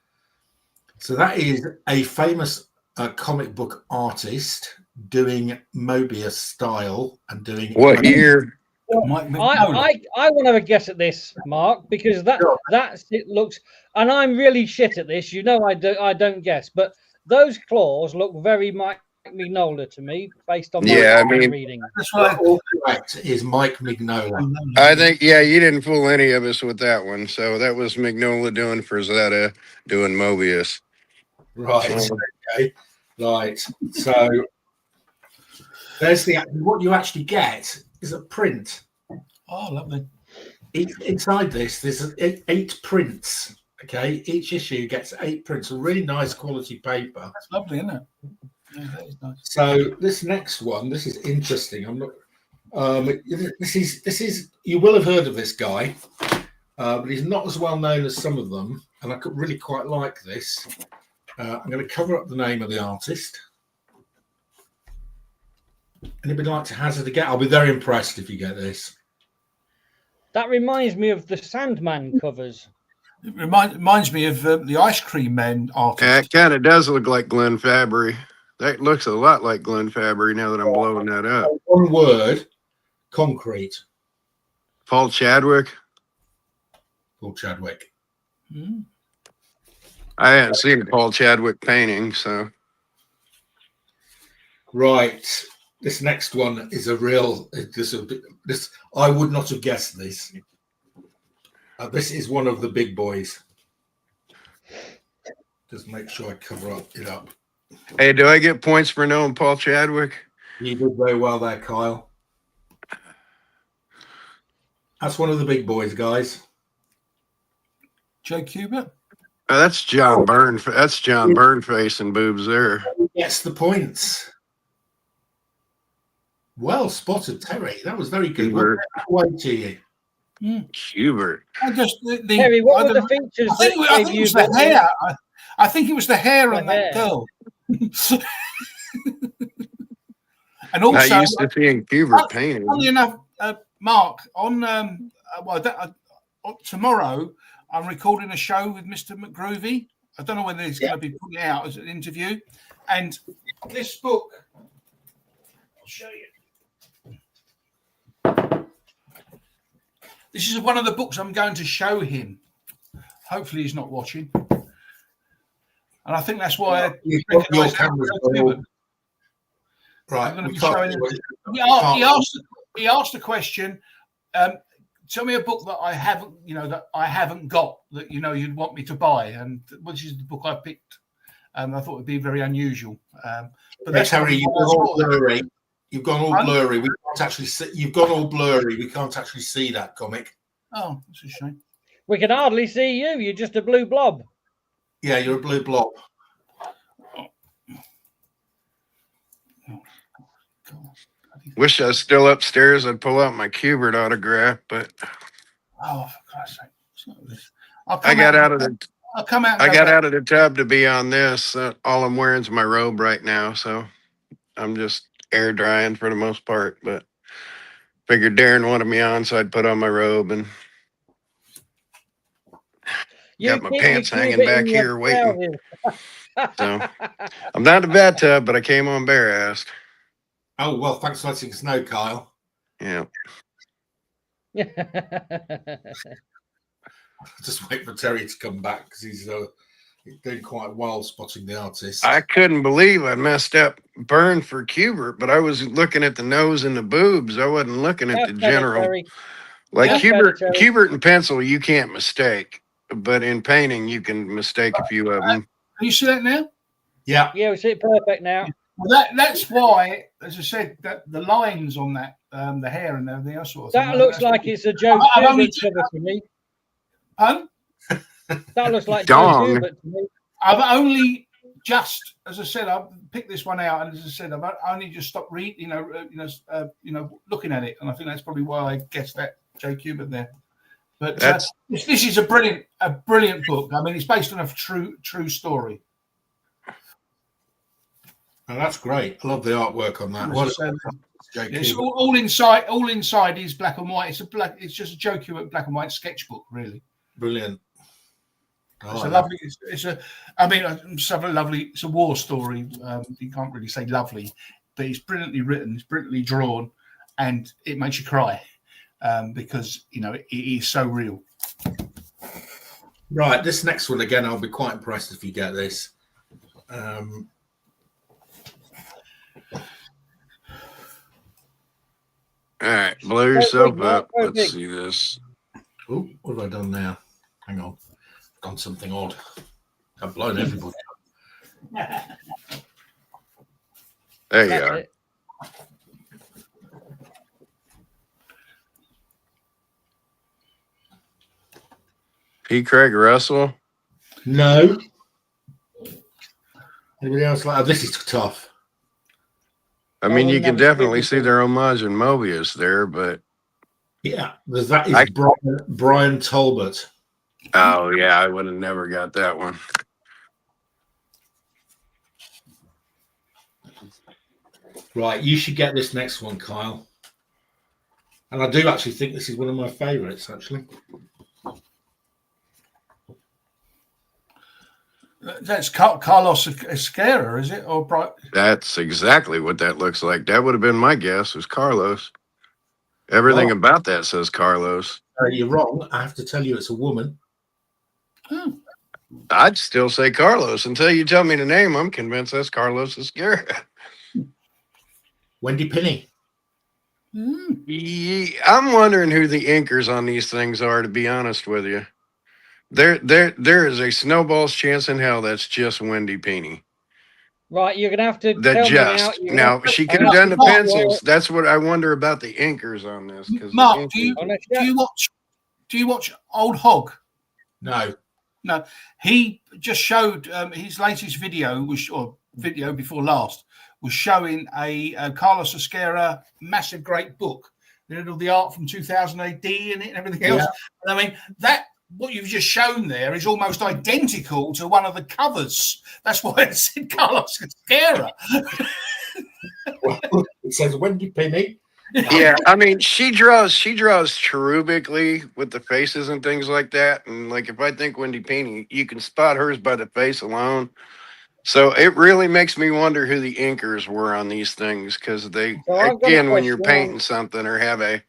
So that is a famous comic book artist doing Mobius style and doing what year? I want to have a guess at this, Mark, because it looks, and I'm really shit at this. I don't guess, but those claws look very Mike Mignola to me, based on my reading. That's right. All correct is Mike Mignola. I think, you didn't fool any of us with that one. So that was Mignola doing Frazetta, doing Mobius. Right. Okay. Right. So there's what you actually get is a print. Oh, lovely. Inside this, there's 8 prints. Okay. Each issue gets 8 prints, a really nice quality paper. That's lovely, isn't it? Yeah, that is nice. So this next one, this is interesting. I'm not. This is. You will have heard of this guy, but he's not as well known as some of them. And I could really quite like this. I'm going to cover up the name of the artist. Anybody like to hazard a guess? I'll be very impressed if you get this. That reminds me of the Sandman covers. It reminds me of the Ice Cream Man artist. Yeah, it kind of does look like Glenn Fabry. That looks a lot like Glenn Fabry now that I'm blowing that up. One word, concrete. Paul Chadwick. Paul Chadwick. Hmm. I hadn't seen a Paul Chadwick painting, so. Right. This next one is a real. This I would not have guessed this. This is one of the big boys. Just make sure I cover it up. Hey, do I get points for knowing Paul Chadwick? You did very well there, Kyle. That's one of the big boys, guys. Joe Kubert. Oh, that's John Byrne. That's John Byrne face and boobs there. Yes, the points. Well spotted, Terry. That was very good. Way to you. Hubert. Terry, what were the features? I think it was the hair. I think it was the hair on that girl. And also, Not used to seeing Kubert painted. funny enough, Mark, on tomorrow, I'm recording a show with Mr. McGroovy. I don't know whether he's going to be putting it out as an interview. And this book, I'll show you. This is one of the books I'm going to show him. Hopefully he's not watching. And I think that's why your camera's on. Right. He asked a question. Tell me a book that I haven't got that you'd want me to buy, and which is the book I picked. I thought it'd be very unusual. But that's Harry, you've gone all blurry. You've gone all blurry. We can't actually see. You've gone all blurry. We can't actually see that comic. Oh, that's a shame. We can hardly see you. You're just a blue blob. Yeah, you're a blue blob. Wish I was still upstairs. I'd pull out my Kubert autograph, but Oh, for Christ's sake! I got out of the. I'll come out. I got out of the tub to be on this. All I'm wearing is my robe right now, so I'm just air drying for the most part. But figured Darren wanted me on, so I'd put on my robe and got my pants hanging back here waiting. So I'm not in the bathtub, but I came on bare-assed. Oh, well, thanks for letting us know, Kyle. Yeah. Just wait for Terry to come back because he's doing quite well spotting the artist. I couldn't believe I messed up Burn for Kubert, but I was looking at the nose and the boobs. I wasn't looking at the general. Like Kubert and pencil, you can't mistake, but in painting, you can mistake a few of them. Can you see that now? Yeah. Yeah, we see it perfect now. Well, that's why, as I said, that the lines on that, the hair and everything else sort of thing. That looks like it's a Joe Kubert cover to me. Pardon? That looks like Joe Kubert to me. I've only just, as I said, I picked this one out, and as I said, I've only just stopped reading, looking at it, and I think that's probably why I guessed that Joe Kubert there. But this is a brilliant book. I mean, it's based on a true story. Oh, that's great. I love the artwork on that. It's all inside is black and white. It's just a Joe Kubert black and white sketchbook, really. Brilliant. It's a lovely. It's a lovely. It's a war story. You can't really say lovely, but it's brilliantly written. It's brilliantly drawn, and it makes you cry because it is so real. Right, this next one again, I'll be quite impressed if you get this. All right, blow yourself up. Let's see this. Oh, what have I done now? Hang on. I've done something odd. I've blown everybody up. There you are. P. Craig Russell? No. Anybody else like this is tough. I mean, you can definitely see their homage in Mobius there, but yeah, that is Brian Talbot. Oh yeah, I would have never got that one. Right, you should get this next one, Kyle. And I do actually think this is one of my favourites, actually. That's Carlos Esquerra, is it? Or that's exactly what that looks like. That would have been my guess. Was Carlos? Everything about that says Carlos. You're wrong. I have to tell you, it's a woman. Oh. I'd still say Carlos until you tell me the name. I'm convinced that's Carlos Esquerra. Wendy Pinney. I'm wondering who the inkers on these things are. To be honest with you. There is a snowball's chance in hell that's just Wendy Pinney. Right, you're gonna have to tell me now she could have done the pencils. That's what I wonder about the inkers on this. Mark, do you watch Old Hog? No. He just showed his latest video video before last was showing a Carlos Esquerra massive great book. They did all the art from 2000 AD in it and everything else. Yeah. And I mean that. what you've just shown there is almost identical to one of the covers. That's why it said Carlos Cascara. Well, it says Wendy Penny. Yeah, I mean, she draws cherubically with the faces and things like that. And like, if I think Wendy Pini, you can spot hers by the face alone. So it really makes me wonder who the inkers were on these things, because they, So I've got a again, when you're question painting something or have a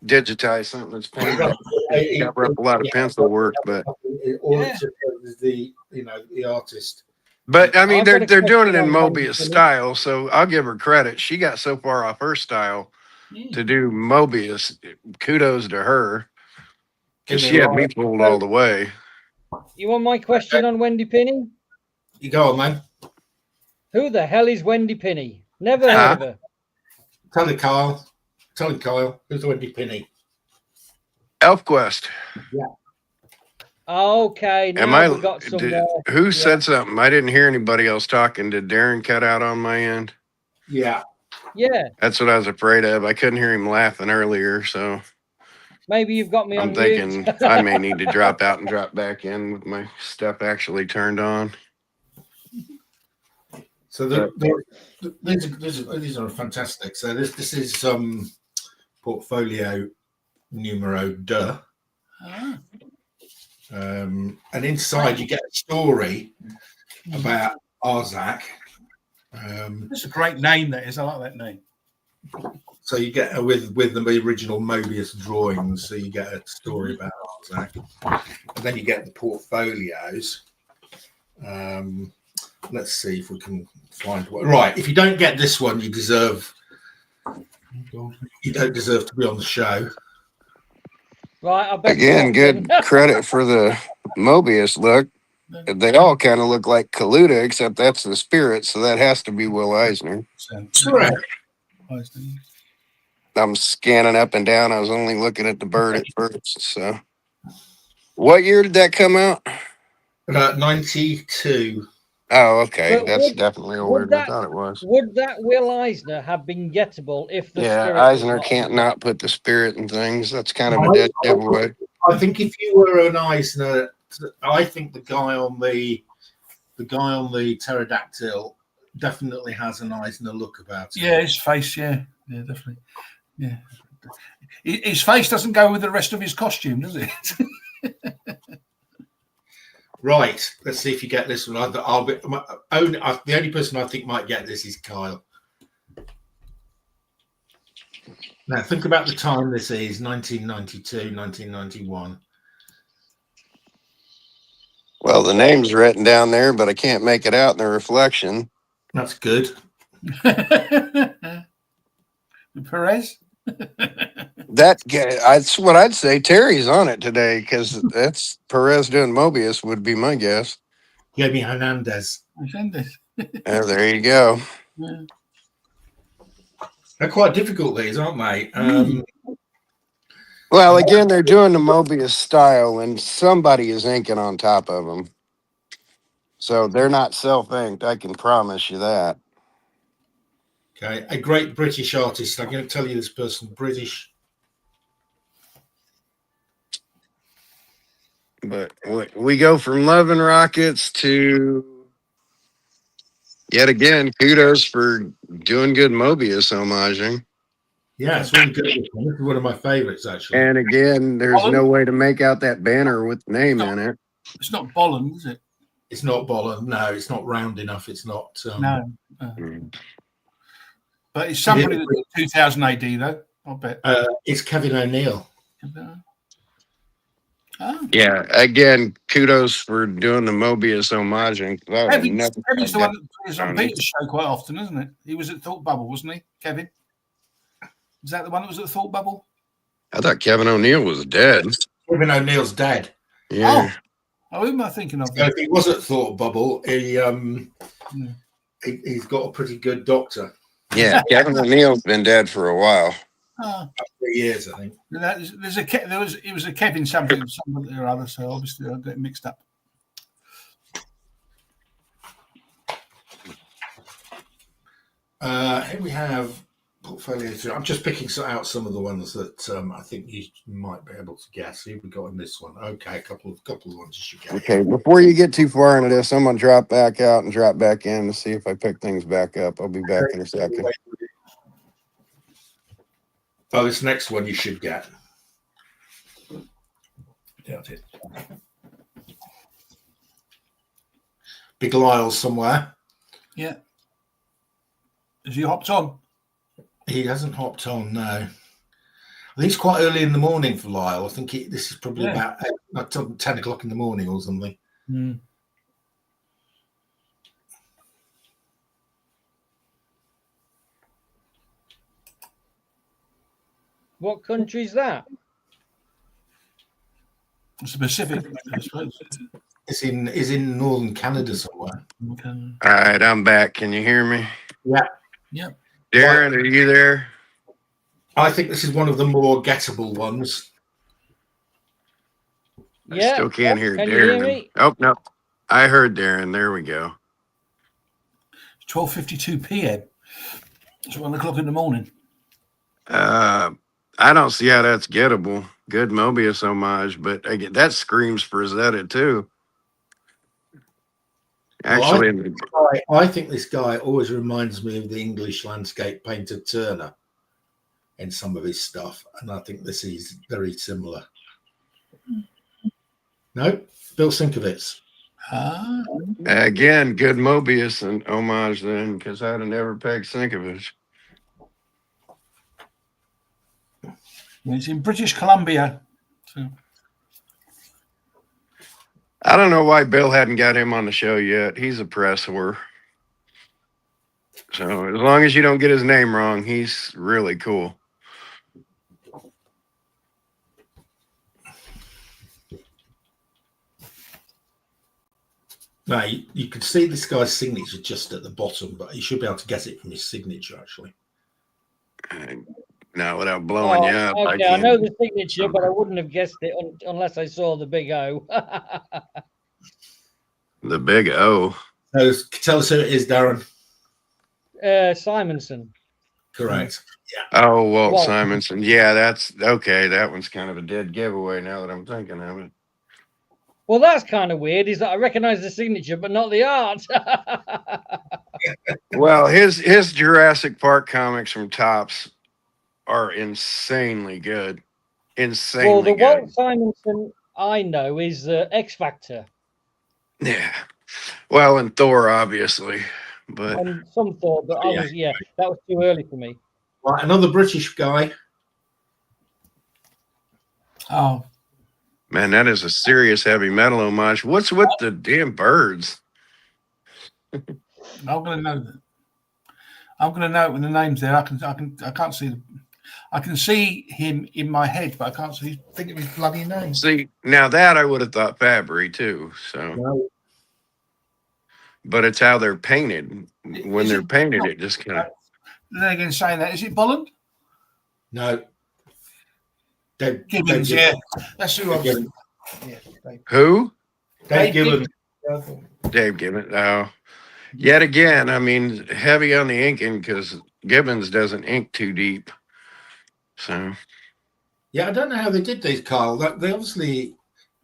digitize something that's painted, It- cover up a lot of yeah, pencil work. But all Yeah. it is the the artist. I mean, I've got they're a doing it question in on Wendy Mobius Penny. style, so I'll give her credit. She got so far off her style to do Mobius. Kudos to her, because she had me fooled all the way. You want my question on Wendy Penny? You go on, man. Who the hell is Wendy Penny? Never heard of her. Tell it, Kyle. Tell him, Kyle. Who's Wendy Penny? ElfQuest. Okay, Am now I? we got some more. Who Yeah. said something? I didn't hear anybody else talking. Did Darren cut out on my end? Yeah. Yeah, That's what I was afraid of. I couldn't hear him laughing earlier, so maybe you've got me I'm on thinking mute. I may need to drop out and drop back in with my stuff actually turned on. So these are fantastic. So this is portfolio numero 2. And inside you get a story about Arzak. That's a great name, that is. I like that name. So you get with the original Mobius drawings. So you get a story about Arzak, and then you get the portfolios. Let's see if we can find one. Right, if you don't get this one, you don't deserve to be on the show. Right, I bet Again, good credit for the Mobius look. They all kind of look like Kaluta, except that's the spirit, so that has to be Will Eisner. Correct. I'm scanning up and down. I was only looking at the bird at first. So, what year did that come out? 92. Oh, okay. But That's definitely older than I thought it was. Would that Will Eisner have been gettable if the Yeah, spirit was Eisner not can't in it? not put the spirit in things. That's kind of a dead giveaway. I think if you were an Eisner, I think the guy on the pterodactyl definitely has an Eisner look about him. Yeah, his face. Yeah, definitely. Yeah, his face doesn't go with the rest of his costume, does it? Right. Let's see if you get this one. I'll be the only person I think might get this is Kyle. Now think about the time this is 1992, 1991. Well, the name's written down there, but I can't make it out in the reflection. That's good. Perez. That's what I'd say. Terry's on it today, because that's Perez doing Mobius would be my guess. Yemi Hernandez. There you go. Yeah. They're quite difficult, these, aren't they? Well, again, they're doing the Mobius style, and somebody is inking on top of them. So they're not self-inked. I can promise you that. Okay, a great British artist. I'm going to tell you this person, British. But we go from loving rockets to, yet again, kudos for doing good Mobius homaging. Yeah, it's really good. This is one of my favorites, actually. And again, there's no way to make out that banner with the name in it. It's not Bolland, is it? It's not Bolland. No, it's not round enough. It's not. No. But it's somebody that's 2000 AD, though. I'll bet. It's Kevin O'Neill. Oh. Yeah, again, kudos for doing the Mobius homaging. Kevin's the one that plays on Peter's show quite often, isn't it? He was at Thought Bubble, wasn't he, Kevin? Is that the one that was at Thought Bubble? I thought Kevin O'Neill was dead. Kevin O'Neill's dead. Yeah. Oh, who am I thinking of? So if he was at Thought Bubble, he's got a pretty good doctor. Yeah, Kevin O'Neill's been dead for a while. 3 years, I think. It was a Kevin something or other, so obviously I get mixed up. Here we have portfolio. I'm just picking out some of the ones that I think you might be able to guess. Here we got in this one. Okay, a couple of ones you should get. Okay, before you get too far into this, I'm gonna drop back out and drop back in to see if I pick things back up. I'll be back in a second. Oh, this next one you should get. Doubt it. Big Lyle somewhere. Yeah. Has he hopped on? He hasn't hopped on, no. I think it's quite early in the morning for Lyle. I think this is probably about 10 o'clock in the morning or something. Mm. What country's that? It's the Pacific, I suppose. It's in northern Canada somewhere. Okay. All right, I'm back. Can you hear me? Yeah. Yeah. Darren, are you there? I think this is one of the more gettable ones. I still can't hear Can Darren. you hear me? Oh, no. I heard Darren. There we go. 12:52 p.m. It's 1 o'clock in the morning. I don't see how that's gettable. Good Mobius homage, but again, that screams Frazetta too. Actually, I think this guy always reminds me of the English landscape painter Turner in some of his stuff, and I think this is very similar. No, Bill Sienkiewicz. again, good Mobius and homage then, because I'd have never pegged Sienkiewicz. It's in British Columbia. So. I don't know why Bill hadn't got him on the show yet. He's a press whore. So as long as you don't get his name wrong, he's really cool. Now, you could see this guy's signature just at the bottom, but you should be able to guess it from his signature, actually. No, without blowing you up. Okay, I know the signature, but I wouldn't have guessed it unless I saw the big O. The big O. So tell us who it is, Darren. Simonson. Correct. Yeah. Oh, Walt Simonson. Yeah, that's okay. That one's kind of a dead giveaway now that I'm thinking of it. Well, that's kind of weird. Is that I recognize the signature, but not the art. Well, his Jurassic Park comics from Topps are insanely good. Insanely well, the good. Walt Simonson I know is X Factor. Yeah. Well, and Thor, obviously. But And some Thor, but that was too early for me. Right, another British guy. Oh. man, that is a serious heavy metal homage. What's with the damn birds? I'm gonna know that. I'm gonna know it when the name's there. I can't see. I can see him in my head, but I can't think of his bloody name. See, now that I would have thought Fabry too. So, No. but it's how they're painted. When they're painted, it just kind of. Then again, saying that, is it Bolland? No. Dave Gibbons, yeah. That's who I'm Gibbons. Who? Dave Gibbons. Dave Gibbons. Oh, yet again, I mean, heavy on the inking because Gibbons doesn't ink too deep. So. Yeah, I don't know how they did these, Kyle. They obviously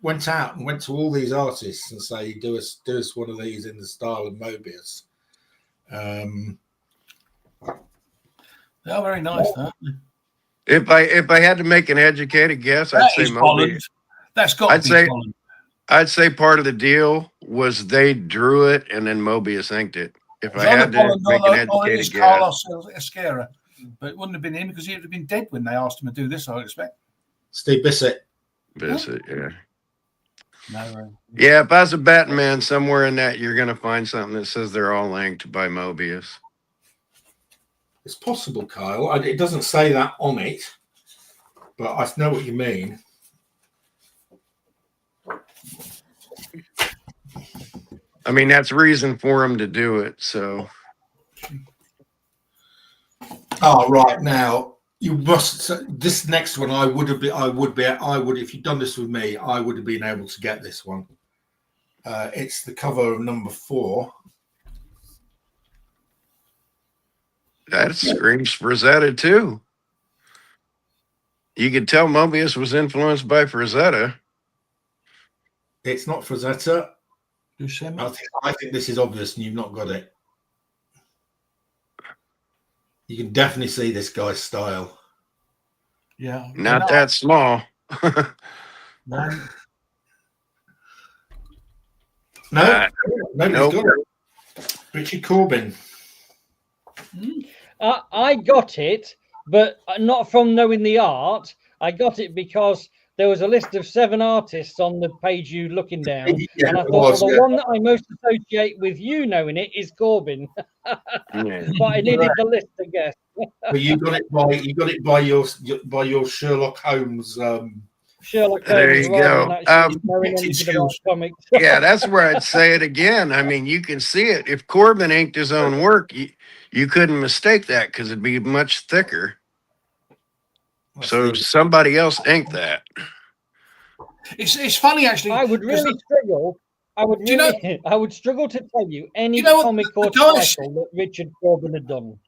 went out and went to all these artists and say, do us one of these in the style of Mobius. They are very nice, though. If I had to make an educated guess, I'd say Mobius. That's got to be Bolland. I'd say part of the deal was they drew it and then Mobius inked it. If I had to make an educated guess. Carlos Esquerra, but it wouldn't have been him because he would have been dead when they asked him to do this, I would expect. Steve Bissett. Bissett, yeah. No, yeah, if I was a betting man, somewhere in that you're going to find something that says they're all linked by Mobius. It's possible, Kyle. It doesn't say that on it, but I know what you mean. I mean, that's reason for him to do it. So. Oh, right now you must. This next one, I would. If you'd done this with me, I would have been able to get this one. It's the cover of number 4. That screams Frazetta too. You could tell Mobius was influenced by Frazetta. It's not Frazetta. Buscemi. I think this is obvious, and you've not got it. You can definitely see this guy's style. Yeah. Not that small. One. No, nobody's nope. got it. Richard Corbin. I got it, but not from knowing the art. I got it because there was a list of 7 artists on the page you looking down, Yeah, and I thought, the one that I most associate with you knowing it is Corbin. Yeah. But I needed the list to guess. But you got it by your Sherlock Holmes. Sherlock Holmes. There you go. Comics. Yeah, that's where I'd say it again. I mean, you can see it. If Corbin inked his own work, you couldn't mistake that because it'd be much thicker. So somebody else inked that. It's funny actually. I would really struggle. I would struggle to tell you any comic or title that Richard Corbin had done.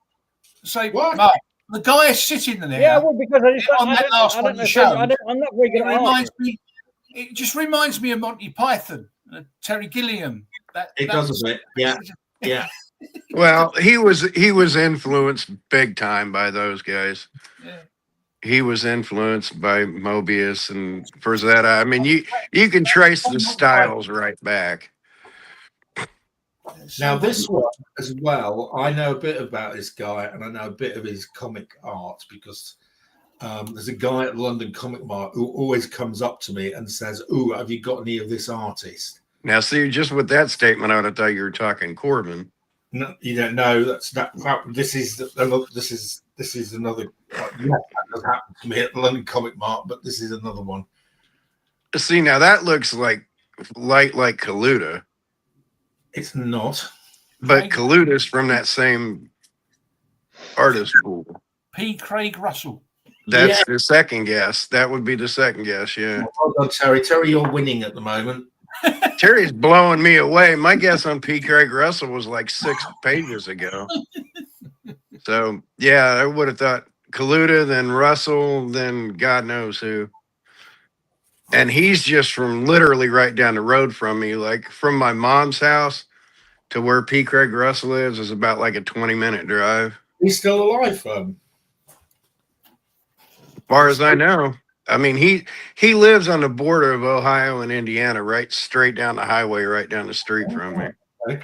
Say what? Mark, the guy is sitting there. Yeah, well, because on that last one you showed. I'm not very good at it just reminds me of Monty Python, Terry Gilliam. It does a bit, yeah, yeah. Well, he was influenced big time by those guys. Yeah. He was influenced by Mobius and Frazetta. I mean, you can trace the styles right back. Now, this one as well, I know a bit about this guy, and I know a bit of his comic art because there's a guy at London Comic Mart who always comes up to me and says, "Ooh, have you got any of this artist?" Now, see, just with that statement, I would have thought you were talking Corbin. No, you don't know. This is another. Yeah, that does happen to me at London Comic Mart, but this is another one. See, now that looks like light like Kaluta. It's not. But Kaluta's from that same artist pool. P. Craig Russell. That's the second guess. That would be the second guess, yeah. Well done, Terry. Terry, you're winning at the moment. Terry's blowing me away. My guess on P. Craig Russell was like 6 pages ago. So, yeah, I would have thought Kaluta, then Russell, then God knows who. And he's just from literally right down the road from me. Like from my mom's house to where P. Craig Russell lives is about like a 20-minute drive. He's still alive, as far as I know. I mean, he lives on the border of Ohio and Indiana, right straight down the highway, right down the street from me. Okay.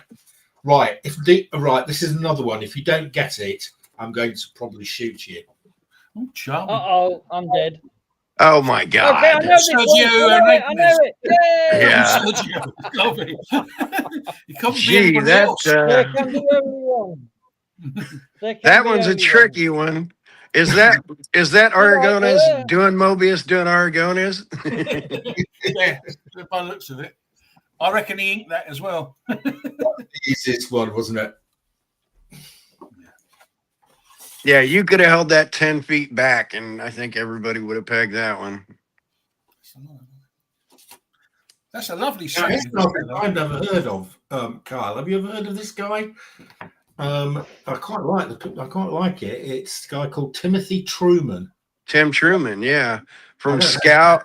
Right. This is another one. If you don't get it, I'm going to probably shoot you. Uh-oh, I'm dead. Oh my God! Okay, I know this one. I know it. Yeah. Gee, that one's a tricky one. Is that Aragones doing Mobius doing Aragones? Yeah, by the looks of it, I reckon he inked that as well. The easiest one, wasn't it? Yeah, you could have held that 10 feet back, and I think everybody would have pegged that one. That's a lovely scene. I've never heard of, Kyle. Have you ever heard of this guy? I quite like it. It's a guy called Timothy Truman. Tim Truman, yeah, from Scout.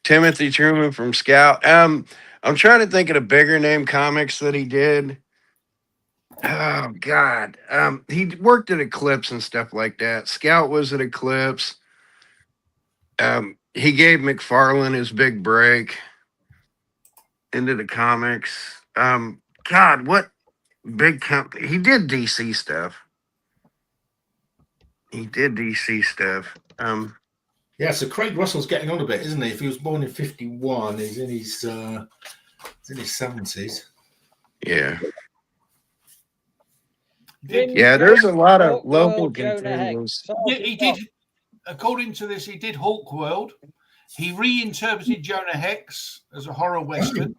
Timothy Truman from Scout. I'm trying to think of the bigger name comics that he did. Oh God. He worked at Eclipse and stuff like that. Scout was at Eclipse. He gave McFarlane his big break into the comics. God, what big company? He did DC stuff. Yeah, so Craig Russell's getting on a bit, isn't he? If he was born in 51, he's in his 70s. Yeah. Yeah, there's a lot of local contenders. He did, according to this, he did Hawk World. He reinterpreted Jonah Hex as a horror western.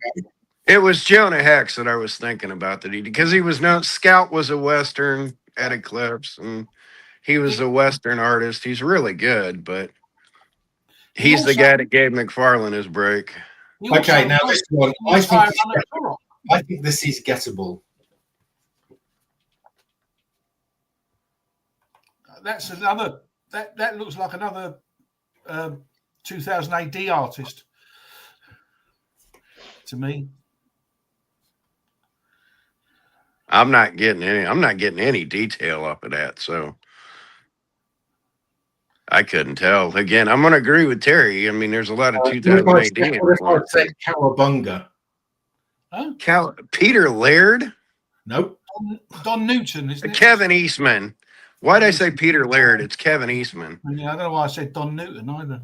It was Jonah Hex that I was thinking about because he was known. Scout was a western at Eclipse, and he was a western artist. He's really good, but he's the guy that gave McFarlane his break. Okay, now this one, I think this is gettable. that's another. That looks like another 2000 AD artist to me. I'm not getting any detail up of that, so I couldn't tell. Again, I'm going to agree with Terry. I mean, there's a lot of 2000 AD in What if I it. said Cowabunga? Huh? Peter Laird? Nope. Don Newton, isn't it? Kevin Eastman. Why'd I say Peter Laird? It's Kevin Eastman. Yeah, I don't know why I said Don Newton either.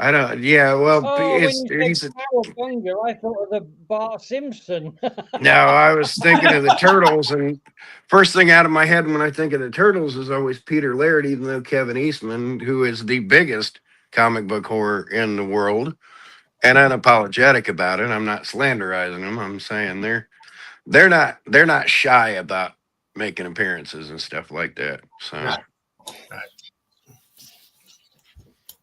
I don't. Yeah, well, Oh, he's when you said Cowabunga, I thought of the Bart Simpson. no. I was thinking of the Turtles, and first thing out of my head when I think of the Turtles is always Peter Laird, even though Kevin Eastman, who is the biggest comic book horror in the world, and unapologetic about it. I'm not slanderizing them. I'm saying they're not shy about making appearances and stuff like that. So. Right.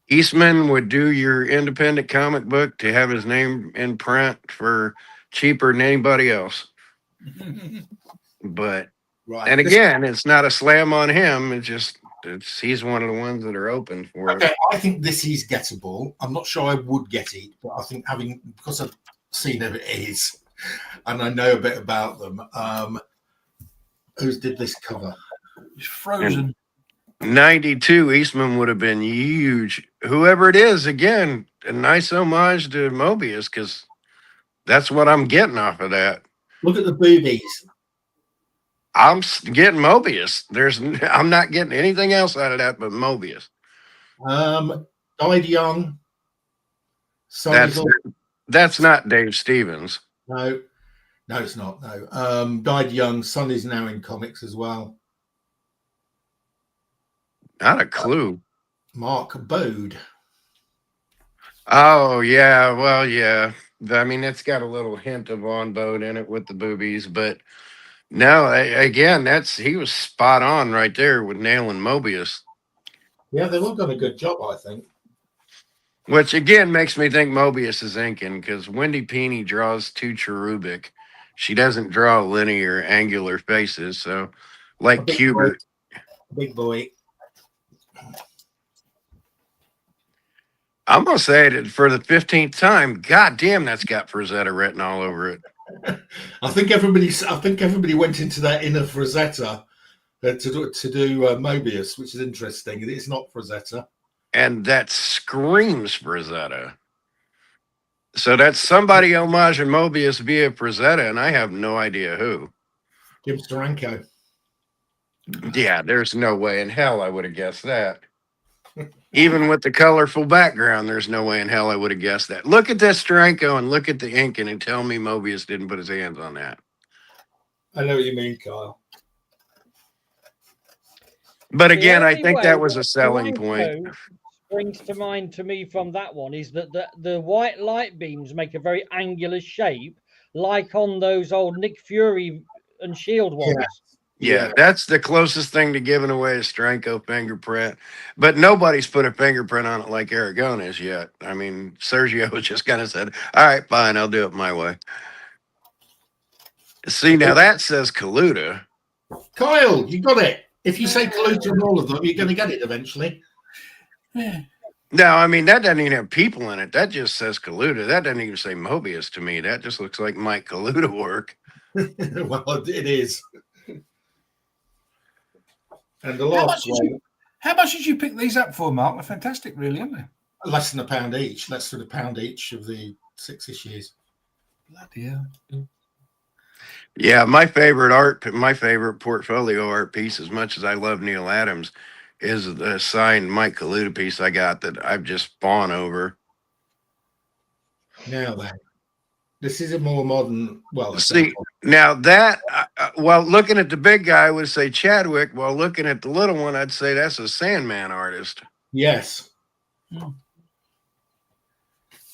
Eastman would do your independent comic book to have his name in print for cheaper than anybody else. But Right. and again, it's not a slam on him. He's one of the ones that are open for it. Okay, I think this is gettable. I'm not sure I would get it, but I think because I've seen who it is and I know a bit about them. Who did this cover? It's Frozen. 92 Eastman would have been huge. Whoever it is, again, a nice homage to Mobius, because that's what I'm getting off of that. Look at the boobies. I'm getting Mobius. I'm not getting anything else out of that but Mobius. Died young. That's not Dave Stevens. No, it's not. No. Died young. Son is now in comics as well. Not a clue. Mark Bode. Oh, yeah. Well, yeah. I mean, it's got a little hint of on boat in it with the boobies, but no, again, he was spot on right there with nailing Mobius. Yeah, they've all done a good job, I think. Which, again, makes me think Mobius is inking, because Wendy Peeney draws too cherubic. She doesn't draw linear, angular faces, so like Kubert. Big boy. I'm gonna say it for the 15th time. God damn, that's got Frazetta written all over it. I think everybody went into that inner Frazetta to do Mobius, which is interesting. It's not Frazetta, and that screams Frazetta. So that's somebody homaging Mobius via Frazetta, and I have no idea who. Jim Steranko. Yeah, there's no way in hell I would have guessed that. Even with the colorful background, there's no way in hell I would have guessed that. Look at this Steranko and look at the inking and tell me Mobius didn't put his hands on that. I know what you mean, Kyle. But again, I think that was a selling point. Springs to mind to me from that one is that the white light beams make a very angular shape, like on those old Nick Fury and Shield ones. Yeah, that's the closest thing to giving away a Steranko fingerprint. But nobody's put a fingerprint on it like Aragona's yet. I mean, Sergio just kind of said, all right, fine, I'll do it my way. See, now that says Kaluta. Kyle, you got it. If you say Kaluta on all of them, you're going to get it eventually. No, I mean, that doesn't even have people in it. That just says Kaluta. That doesn't even say Mobius to me. That just looks like Mike Kaluta work. Well, it is. And the last one. How much did you pick these up for, Mark? They're fantastic, really, aren't they? Less than £1 each. Less than £1 each of the 6 issues. Bloody hell. Yeah, my favorite portfolio art piece, as much as I love Neil Adams, is the signed Mike Kaluta piece I got that I've just fawned over. Now then, this is a more modern. Well, see, now that, looking at the big guy, I would say Chadwick. While looking at the little one, I'd say that's a Sandman artist. Yes.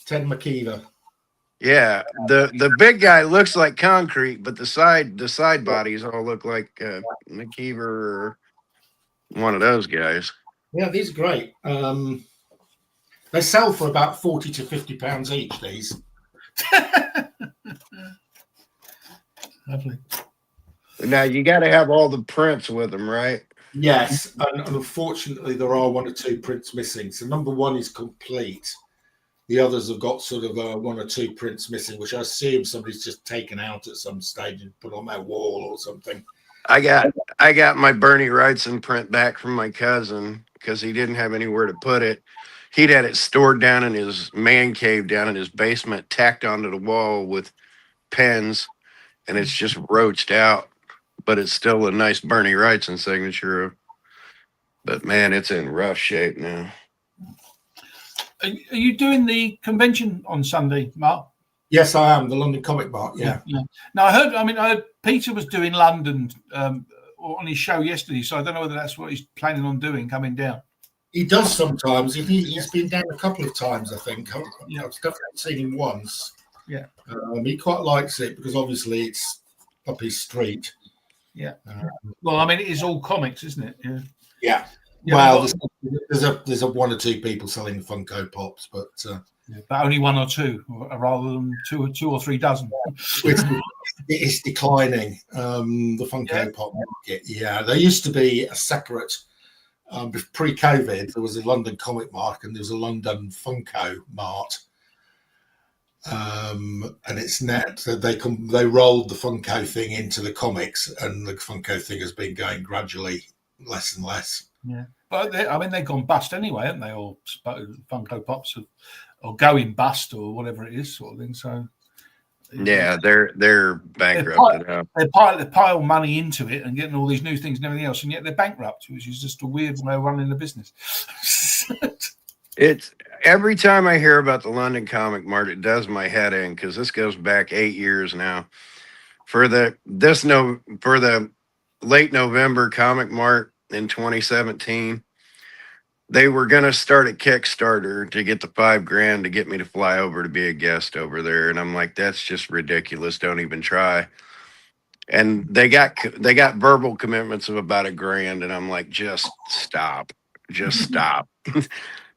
Ted McKeever. Yeah, the big guy looks like concrete, but the side bodies all look like McKeever or one of those guys. Yeah, these are great. They sell for about £40 to £50 each. These. Lovely. Now you got to have all the prints with them, right? Yes, and unfortunately, there are one or two prints missing. So number one is complete. The others have got sort of one or two prints missing, which I assume somebody's just taken out at some stage and put on their wall or something. I got my Bernie Wrightson print back from my cousin because he didn't have anywhere to put it. He'd had it stored down in his man cave down in his basement, tacked onto the wall with pens, and it's just roached out. But it's still a nice Bernie Wrightson signature. But man, it's in rough shape now. Are you doing the convention on Sunday, Mark? Yes, I am. The London Comic Mart. Yeah. Now I heard Peter was doing London on his show yesterday, so I don't know whether that's what he's planning on doing, coming down. He does sometimes. He's been down a couple of times, I think. I've definitely seen him once. Yeah. He quite likes it because obviously it's up his street. Yeah. Well, I mean, it is all comics, isn't it? Yeah. Yeah. Well, there's a one or two people selling Funko Pops, but only one or two, rather than two or three dozen. It's declining. The Funko Pop market. Yeah, there used to be a separate. Pre-COVID, there was a London Comic Mart and there was a London Funko Mart. And it's net that they rolled the Funko thing into the comics, and the Funko thing has been going gradually less and less. Yeah, but they've gone bust anyway, haven't they? Or Funko Pops or going bust or whatever it is, sort of thing. So yeah, they're bankrupt. They pile money into it and getting all these new things and everything else, and yet they're bankrupt, which is just a weird way of running the business. It's every time I hear about the London Comic Mart, it does my head in because this goes back 8 years now. For the late November Comic Mart in 2017, they were going to start a Kickstarter to get the $5,000 to get me to fly over to be a guest over there, and I'm like, that's just ridiculous. Don't even try. And they got verbal commitments of about $1,000, and I'm like, just stop.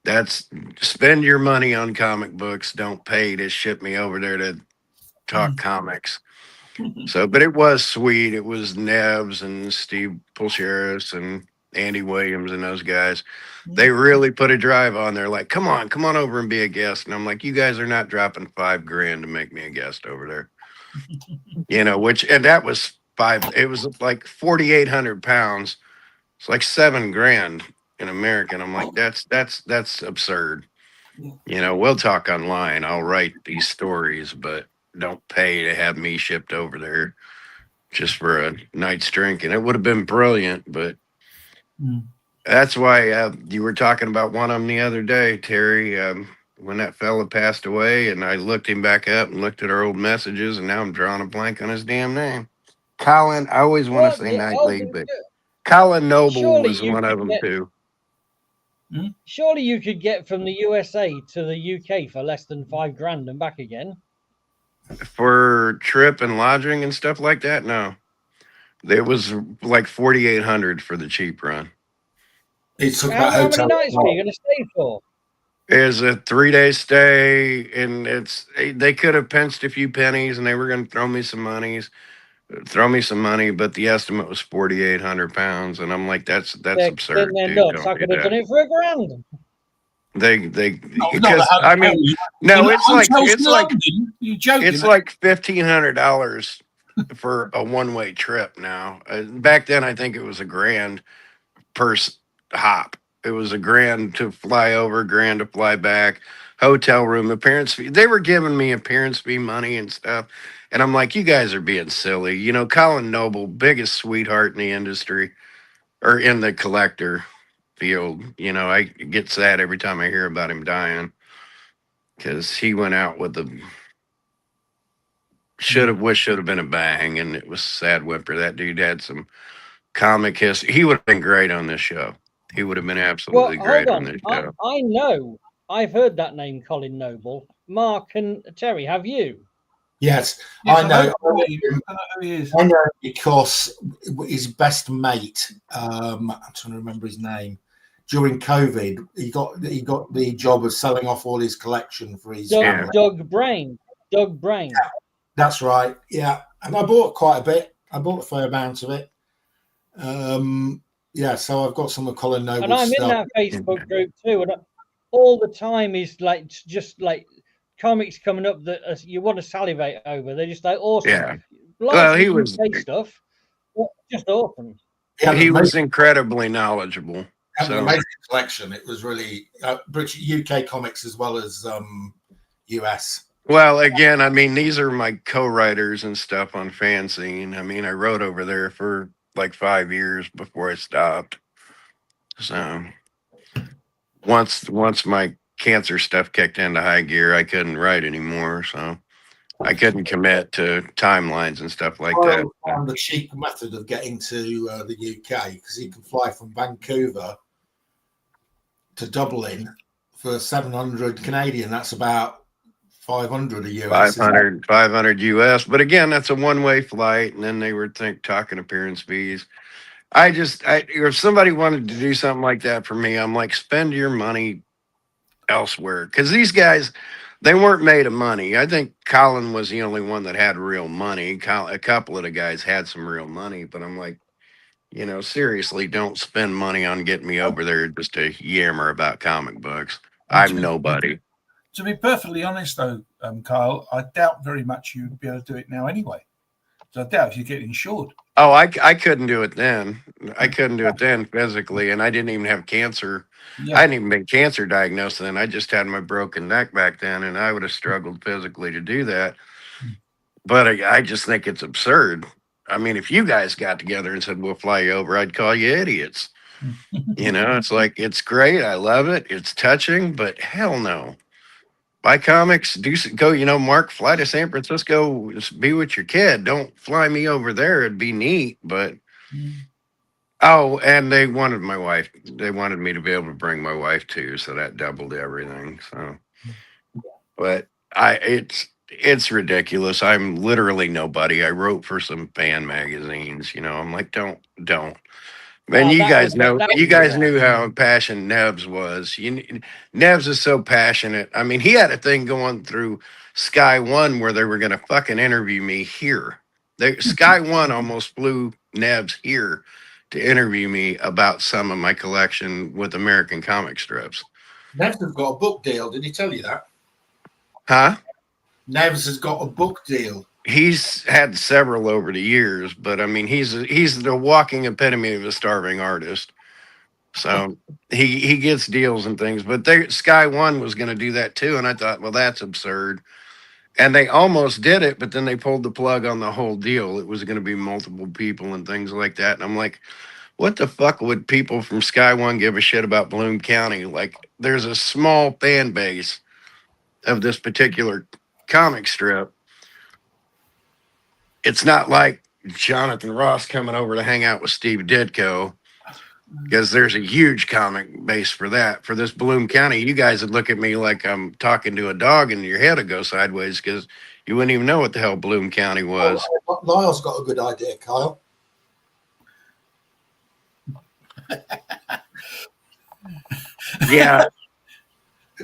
That's spend your money on comic books. Don't pay to ship me over there to talk comics. So, but it was sweet. It was Neves and Steve Pulcheris and Andy Williams and those guys. They really put a drive on there. Like, come on over and be a guest. And I'm like, you guys are not dropping $5,000 to make me a guest over there. And that was it was like 4,800 pounds. It's like $7,000 in American. I'm like, that's absurd. We'll talk online. I'll write these stories, but don't pay to have me shipped over there just for a night's drink. And it would have been brilliant, but that's why you were talking about one of them the other day, Terry, when that fella passed away, and I looked him back up and looked at our old messages, and now I'm drawing a blank on his damn name. Colin, I always want to say Knightley, but Colin Noble was one of them too. Surely you could get from the USA to the UK for less than $5,000 and back again. For trip and lodging and stuff like that? No. It was like 4,800 for the cheap run. How many nights were you going to stay for? It's a 3-day stay, and they could have pinched a few pennies, and they were going to throw me some money, but the estimate was 4,800 pounds, and I'm like, that's absurd. They're nuts. I could have done it for $1,000. It's like $1,500 for a one-way trip now. Back then, I think it was $1,000 per hop. It was $1,000 to fly over, $1,000 to fly back, hotel room, appearance fee. They were giving me appearance fee money and stuff, and I'm like, you guys are being silly. Colin Noble, biggest sweetheart in the industry or in the collector field. I get sad every time I hear about him dying because he went out with should have been a bang, and it was sad whimper. That dude had some comic history. He would have been great on this show. He would have been absolutely great on this show. I know. I've heard that name, Colin Noble. Mark and Terry, have you? Yes, I know. I know because his best mate, I'm trying to remember his name. During COVID, he got the job of selling off all his collection for his family. Doug Brain. Yeah, that's right. Yeah, and I bought quite a bit. I bought a fair amount of it. Yeah, so I've got some of Colin Noble's And I'm in stuff. that Facebook group too, and all the time is like just like comics coming up that you want to salivate over. They're just like awesome. Yeah. Well, Largely he was UK stuff, but just awesome. he was incredibly knowledgeable. Had an So amazing collection. It was really British UK comics as well as US. well, again, I mean, these are my co-writers and stuff on Fanzine. I mean, I wrote over there for like 5 years before I stopped. So once my cancer stuff kicked into high gear, I couldn't write anymore. So I couldn't commit to timelines and stuff like that. Found the cheap method of getting to the UK because you can fly from Vancouver to Dublin for 700 Canadian. That's about 500 a US. 500 US. But again, that's a one-way flight. And then they were talking appearance fees. If somebody wanted to do something like that for me, I'm like, spend your money elsewhere. Because these guys, they weren't made of money. I think Colin was the only one that had real money. A couple of the guys had some real money, but I'm like, seriously, don't spend money on getting me over there just to yammer about comic books. I'm nobody. To be perfectly honest, though, Kyle, I doubt very much you'd be able to do it now anyway. So I doubt if you get insured. Oh, I couldn't do it then. I couldn't do it then physically, and I didn't even have cancer. Yeah. I hadn't even been cancer diagnosed then. I just had my broken neck back then, and I would have struggled physically to do that. But I just think it's absurd. I mean, if you guys got together and said, we'll fly you over, I'd call you idiots. It's like, it's great. I love it. It's touching, but hell no. Buy comics, go, Mark, fly to San Francisco, just be with your kid. Don't fly me over there. It'd be neat, but oh, and they wanted my wife. They wanted me to be able to bring my wife too, so that doubled everything. So, but it's ridiculous. I'm literally nobody. I wrote for some fan magazines. I'm like, don't. Man, you guys knew how impassioned Nebs was. Nebs is so passionate. I mean, he had a thing going through Sky One where they were going to fucking interview me here. Sky One almost flew Nebs here to interview me about some of my collection with American comic strips. Nebs has got a book deal. Did he tell you that? Huh? Nebs has got a book deal. He's had several over the years, but I mean, he's the walking epitome of a starving artist. So he gets deals and things, but Sky One was going to do that too. And I thought, well, that's absurd. And they almost did it, but then they pulled the plug on the whole deal. It was going to be multiple people and things like that. And I'm like, what the fuck would people from Sky One give a shit about Bloom County? Like, there's a small fan base of this particular comic strip. It's not like Jonathan Ross coming over to hang out with Steve Ditko, because there's a huge comic base for that. For this Bloom County, you guys would look at me like I'm talking to a dog and your head would go sideways because you wouldn't even know what the hell Bloom County was. Lyle's got a good idea, Kyle. Yeah.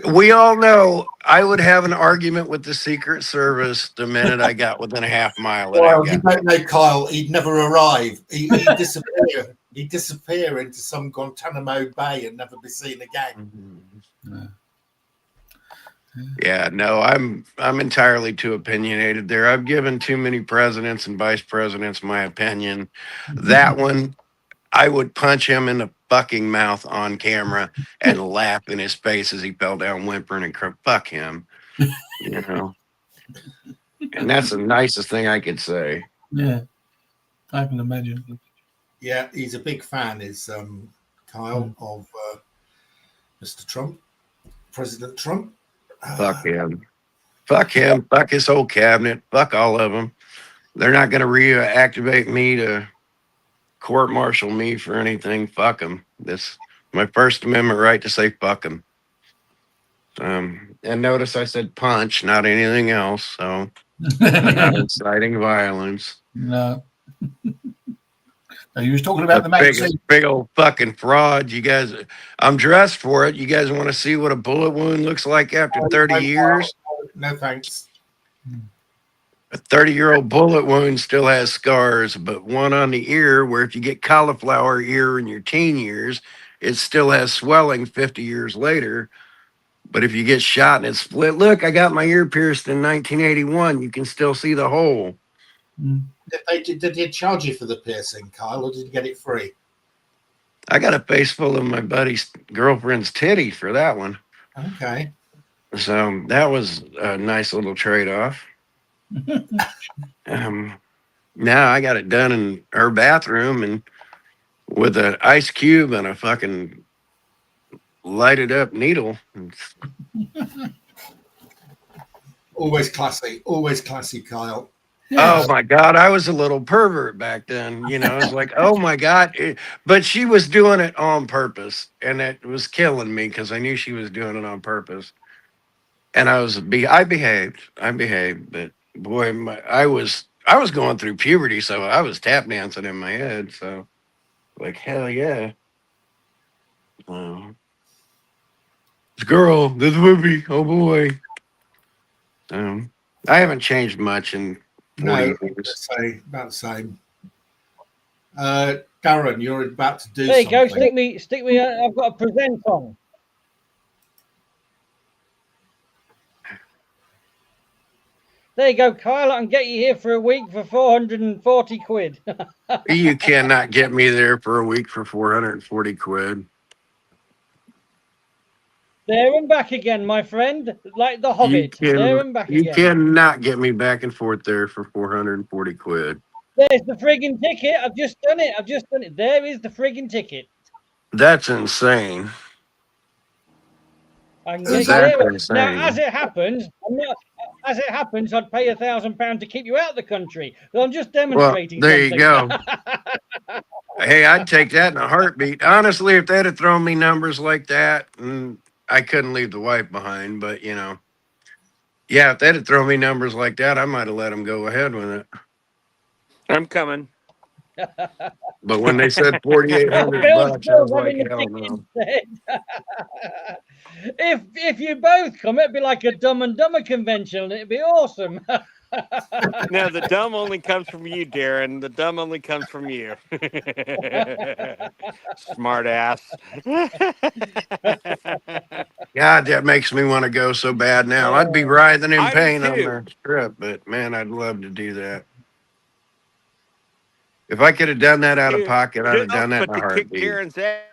We all know I would have an argument with the Secret Service the minute I got within a half mile. Well, you don't know Kyle. He'd never arrive. He'd disappear. He'd disappear into some Guantanamo Bay and never be seen again. Yeah, no, I'm entirely too opinionated there. I've given too many presidents and vice presidents my opinion. That one, I would punch him in the fucking mouth on camera and laugh in his face as he fell down whimpering and fuck him. And that's the nicest thing I could say. Yeah, I can imagine. Yeah, he's a big fan, is Kyle, of Mr. Trump, President Trump. Fuck him. Fuck him. Fuck his whole cabinet. Fuck all of them. They're not going to reactivate me to court-martial me for anything. Fuck them. This my First Amendment right to say fuck them. And notice I said punch, not anything else. So I'm not inciting violence. No. You was talking about the magazine. Big old fucking fraud. You guys, I'm dressed for it. You guys want to see what a bullet wound looks like after 30 years? No, thanks. A 30-year-old bullet wound still has scars, but one on the ear, where if you get cauliflower ear in your teen years, it still has swelling 50 years later. But if you get shot and it's split, look, I got my ear pierced in 1981. You can still see the hole. Did they charge you for the piercing, Kyle, or did you get it free? I got a face full of my buddy's girlfriend's titty for that one. Okay. So that was a nice little trade-off. Now I got it done in her bathroom and with an ice cube and a fucking lighted up needle. Always classy, Kyle. Oh my God, I was a little pervert back then. You know, it's like, oh my God. But she was doing it on purpose. And it was killing me because I knew she was doing it on purpose. And I behaved. But boy, I was going through puberty. So I was tap dancing in my head. So like, hell yeah. This girl, this movie, oh boy. I haven't changed much in 40 years. About the same. Darren, you're about to do there you something. go. Stick me. I've got a present on. There you go, Kyle. I can get you here for a week for 440 quid. You cannot get me there for a week for 440 quid. There and back again, my friend. Like the Hobbit. There and back again. You cannot get me back and forth there for 440 quid. There's the friggin' ticket. I've just done it. There is the friggin' ticket. That's insane. I can get Exactly you insane. now, as it happens, I'd pay £1,000 to keep you out of the country. So I'm just demonstrating. Well, there something. you go. Hey, I'd take that in a heartbeat. Honestly, if they'd have thrown me numbers like that, I couldn't leave the wife behind. But, you know, yeah, if they'd have thrown me numbers like that, I might have let them go ahead with it. I'm coming. But when they said 4,800 bucks, I was like, hell no. If you both come, it'd be like a Dumb and Dumber convention. It'd be awesome. No, the dumb only comes from you, Darren. The dumb only comes from you. Smart ass. God, that makes me want to go so bad now. I'd be writhing in I do pain on too. the trip, but man, I'd love to do that. If I could have done that out of pocket, I'd have done that in a heartbeat. Kick Darren's ass.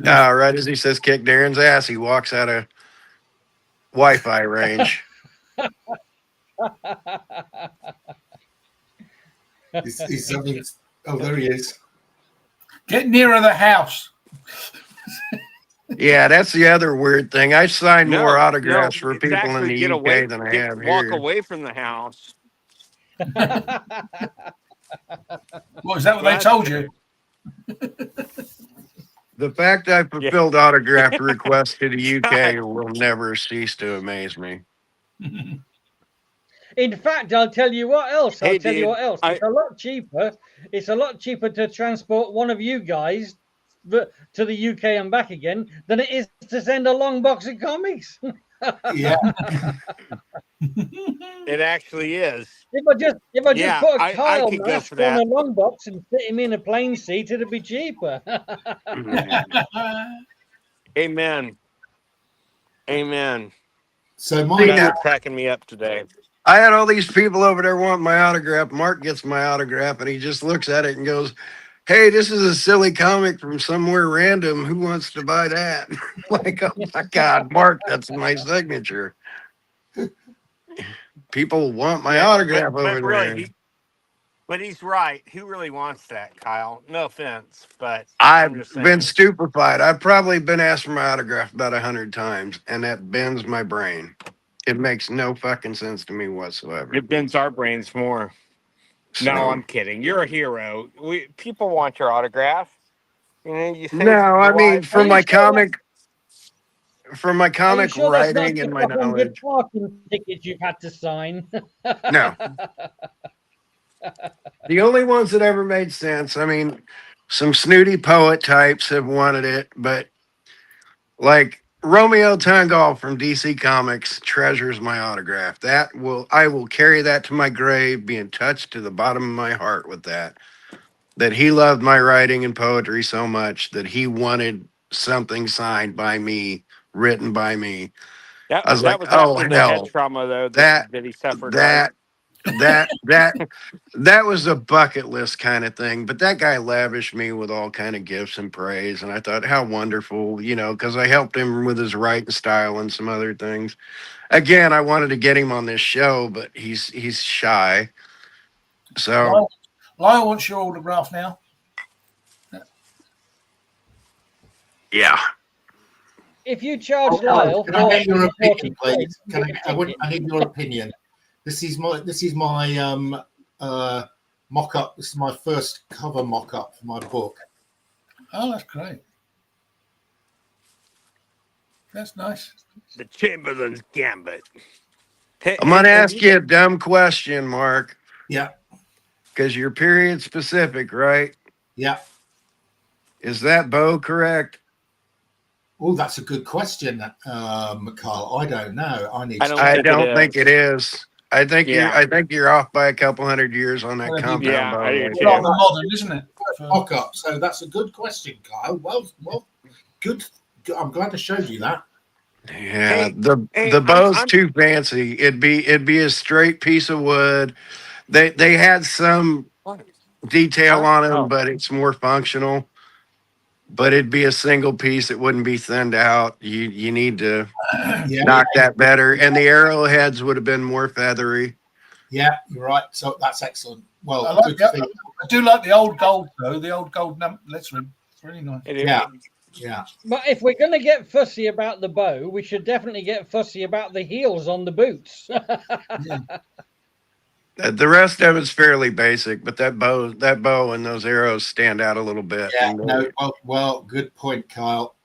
Right as he says kick Darren's ass, he walks out of Wi-Fi range. He's oh, there he is. Get nearer the house. Yeah, that's the other weird thing. I signed more autographs for it's people in the UK than I have walk here. away from the house. What, is that what they told you? The fact I fulfilled autograph requests to the UK will never cease to amaze me. In fact, I'll tell you what else. It's a lot cheaper. It's a lot cheaper to transport one of you guys to the UK and back again than it is to send a long box of comics. Yeah. It actually is. If I just put a Kyle mask on a long box and fit him in a plane seat, it'd be cheaper. Amen. So you're cracking me up today. I had all these people over there wanting my autograph. Mark gets my autograph and he just looks at it and goes, "Hey, this is a silly comic from somewhere random. Who wants to buy that?" Like, oh my God, Mark, that's my signature. People want my autograph over there. But he's right. Who really wants that, Kyle? No offense, but I've been stupefied. I've probably been asked for my autograph about 100 times, and that bends my brain. It makes no fucking sense to me whatsoever. It bends our brains more. So, no, I'm kidding. You're a hero. People want your autograph. You know, you say no, I mean, for my comic writing and my knowledge. Parking tickets you've had to sign. No. The only ones that ever made sense, I mean, some snooty poet types have wanted it, but like Romeo Tungal from DC Comics treasures my autograph. I will carry that to my grave, being touched to the bottom of my heart with that. That he loved my writing and poetry so much that he wanted something signed by me, written by me. I was That like, was oh after the head hell, trauma though that that he suffered, right? that that was a bucket list kind of thing. But that guy lavished me with all kind of gifts and praise, and I thought how wonderful, because I helped him with his writing style and some other things. Again, I wanted to get him on this show, but he's shy. So Lyle wants your autograph now. yeah. If you charge Oh, Lyle can I get your 40 opinion, please? quid, I need your opinion. This is my mock-up. This is my first cover mock-up for my book. Oh, that's great. That's nice. The Chamberlain's Gambit. I'm going to ask you a dumb question, Mark. Yeah. Because you're period specific, right? Yeah. Is that bow correct? Oh, that's a good question, Carl. I don't know. I don't think it is. I think you're off by a couple hundred years on that compound bow. I do too. Rather modern, isn't it? Mock-up. So that's a good question, Kyle. Well, good. I'm glad I showed you that. Yeah, the bow's too fancy. It'd be a straight piece of wood. They had some detail on them, but it's more functional. But it'd be a single piece. It wouldn't be thinned out. You need to knock that better. And the arrowheads would have been more feathery. Yeah, you're right. So that's excellent. Well, I do like the old gold though. The old gold lettering. It's really nice. Yeah. But if we're going to get fussy about the bow, we should definitely get fussy about the heels on the boots. The rest of it's fairly basic, but that bow and those arrows stand out a little bit. Yeah. No. Well, good point, Kyle.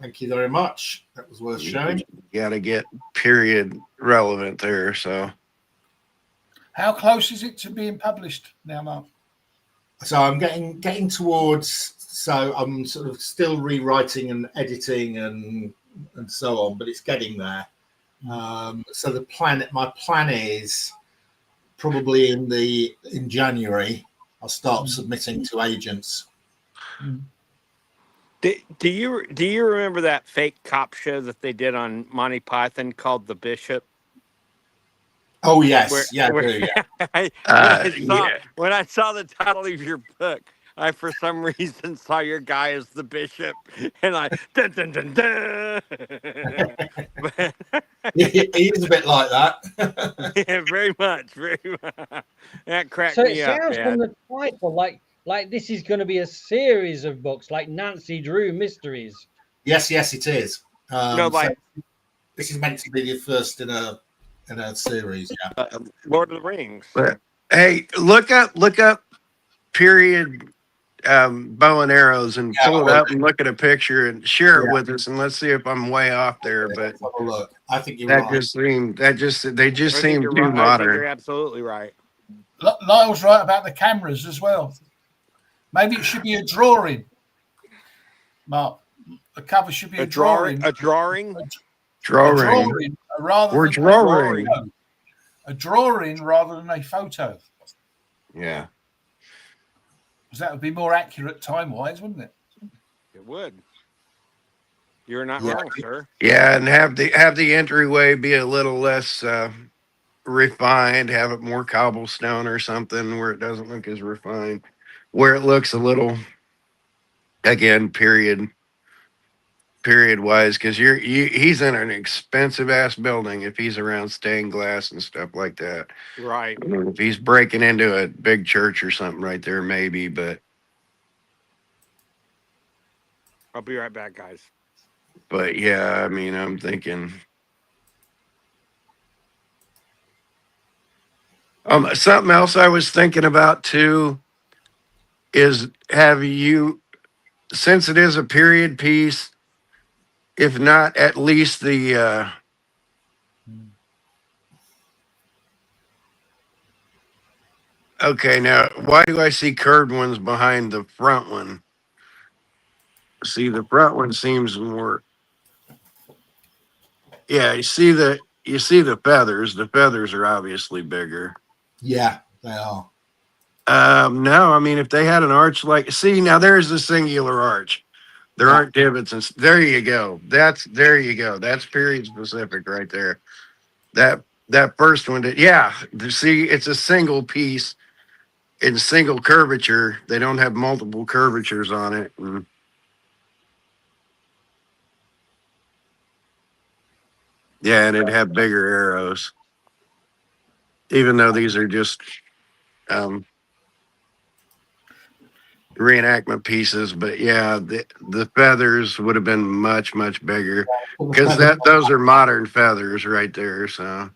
Thank you very much. That was worth showing. You got to get period relevant there. So, how close is it to being published now, Mark? So I'm getting towards. So I'm sort of still rewriting and editing and so on, but it's getting there. So my plan is probably in January I'll start submitting to agents. Do you remember that fake cop show that they did on Monty Python called The Bishop? Oh yes, When I saw the title of your book, I for some reason saw your guy as the bishop, and I dun, dun, dun, dun. He is a bit like that. Yeah, very much. That cracked so me it up. sounds from the title like this is going to be a series of books, like Nancy Drew Mysteries. Yes, it is. So this is meant to be the first in a series. Yeah. Lord of the Rings. But hey, look up period bow and arrows and pull it up and look at a picture and share it with us, and let's see if I'm way off there. But have a look. I think you're that right. they just seem too modern. I think you're absolutely right. Lyle's right about the cameras as well. Maybe it should be a drawing, Mark. The cover should be a drawing. A drawing. Drawing. Rather than drawing. A drawing rather than a photo. Yeah. Because that would be more accurate time-wise, wouldn't it? It would. You're not wrong, sir. Yeah, and have the entryway be a little less refined. Have it more cobblestone or something where it doesn't look as refined. Where it looks a little, again, period wise, because he's in an expensive ass building if he's around stained glass and stuff like that. Right. If he's breaking into a big church or something right there, maybe, but I'll be right back, guys. But yeah, I mean, I'm thinking something else I was thinking about too is since it is a period piece, if not at least the okay, now why do I see curved ones behind the front one? See, the front one seems more Yeah, you see the feathers. The feathers are obviously bigger. Yeah, they are. No, I mean if they had an arch like, see now there's the singular arch. There Yeah. aren't divots, and there you go. There you go. That's period specific right there. That first one, yeah. See, it's a single piece in single curvature. They don't have multiple curvatures on it. Yeah, and it'd have bigger arrows, even though these are just um, reenactment pieces. But yeah, the feathers would have been much bigger because those are modern feathers right there. So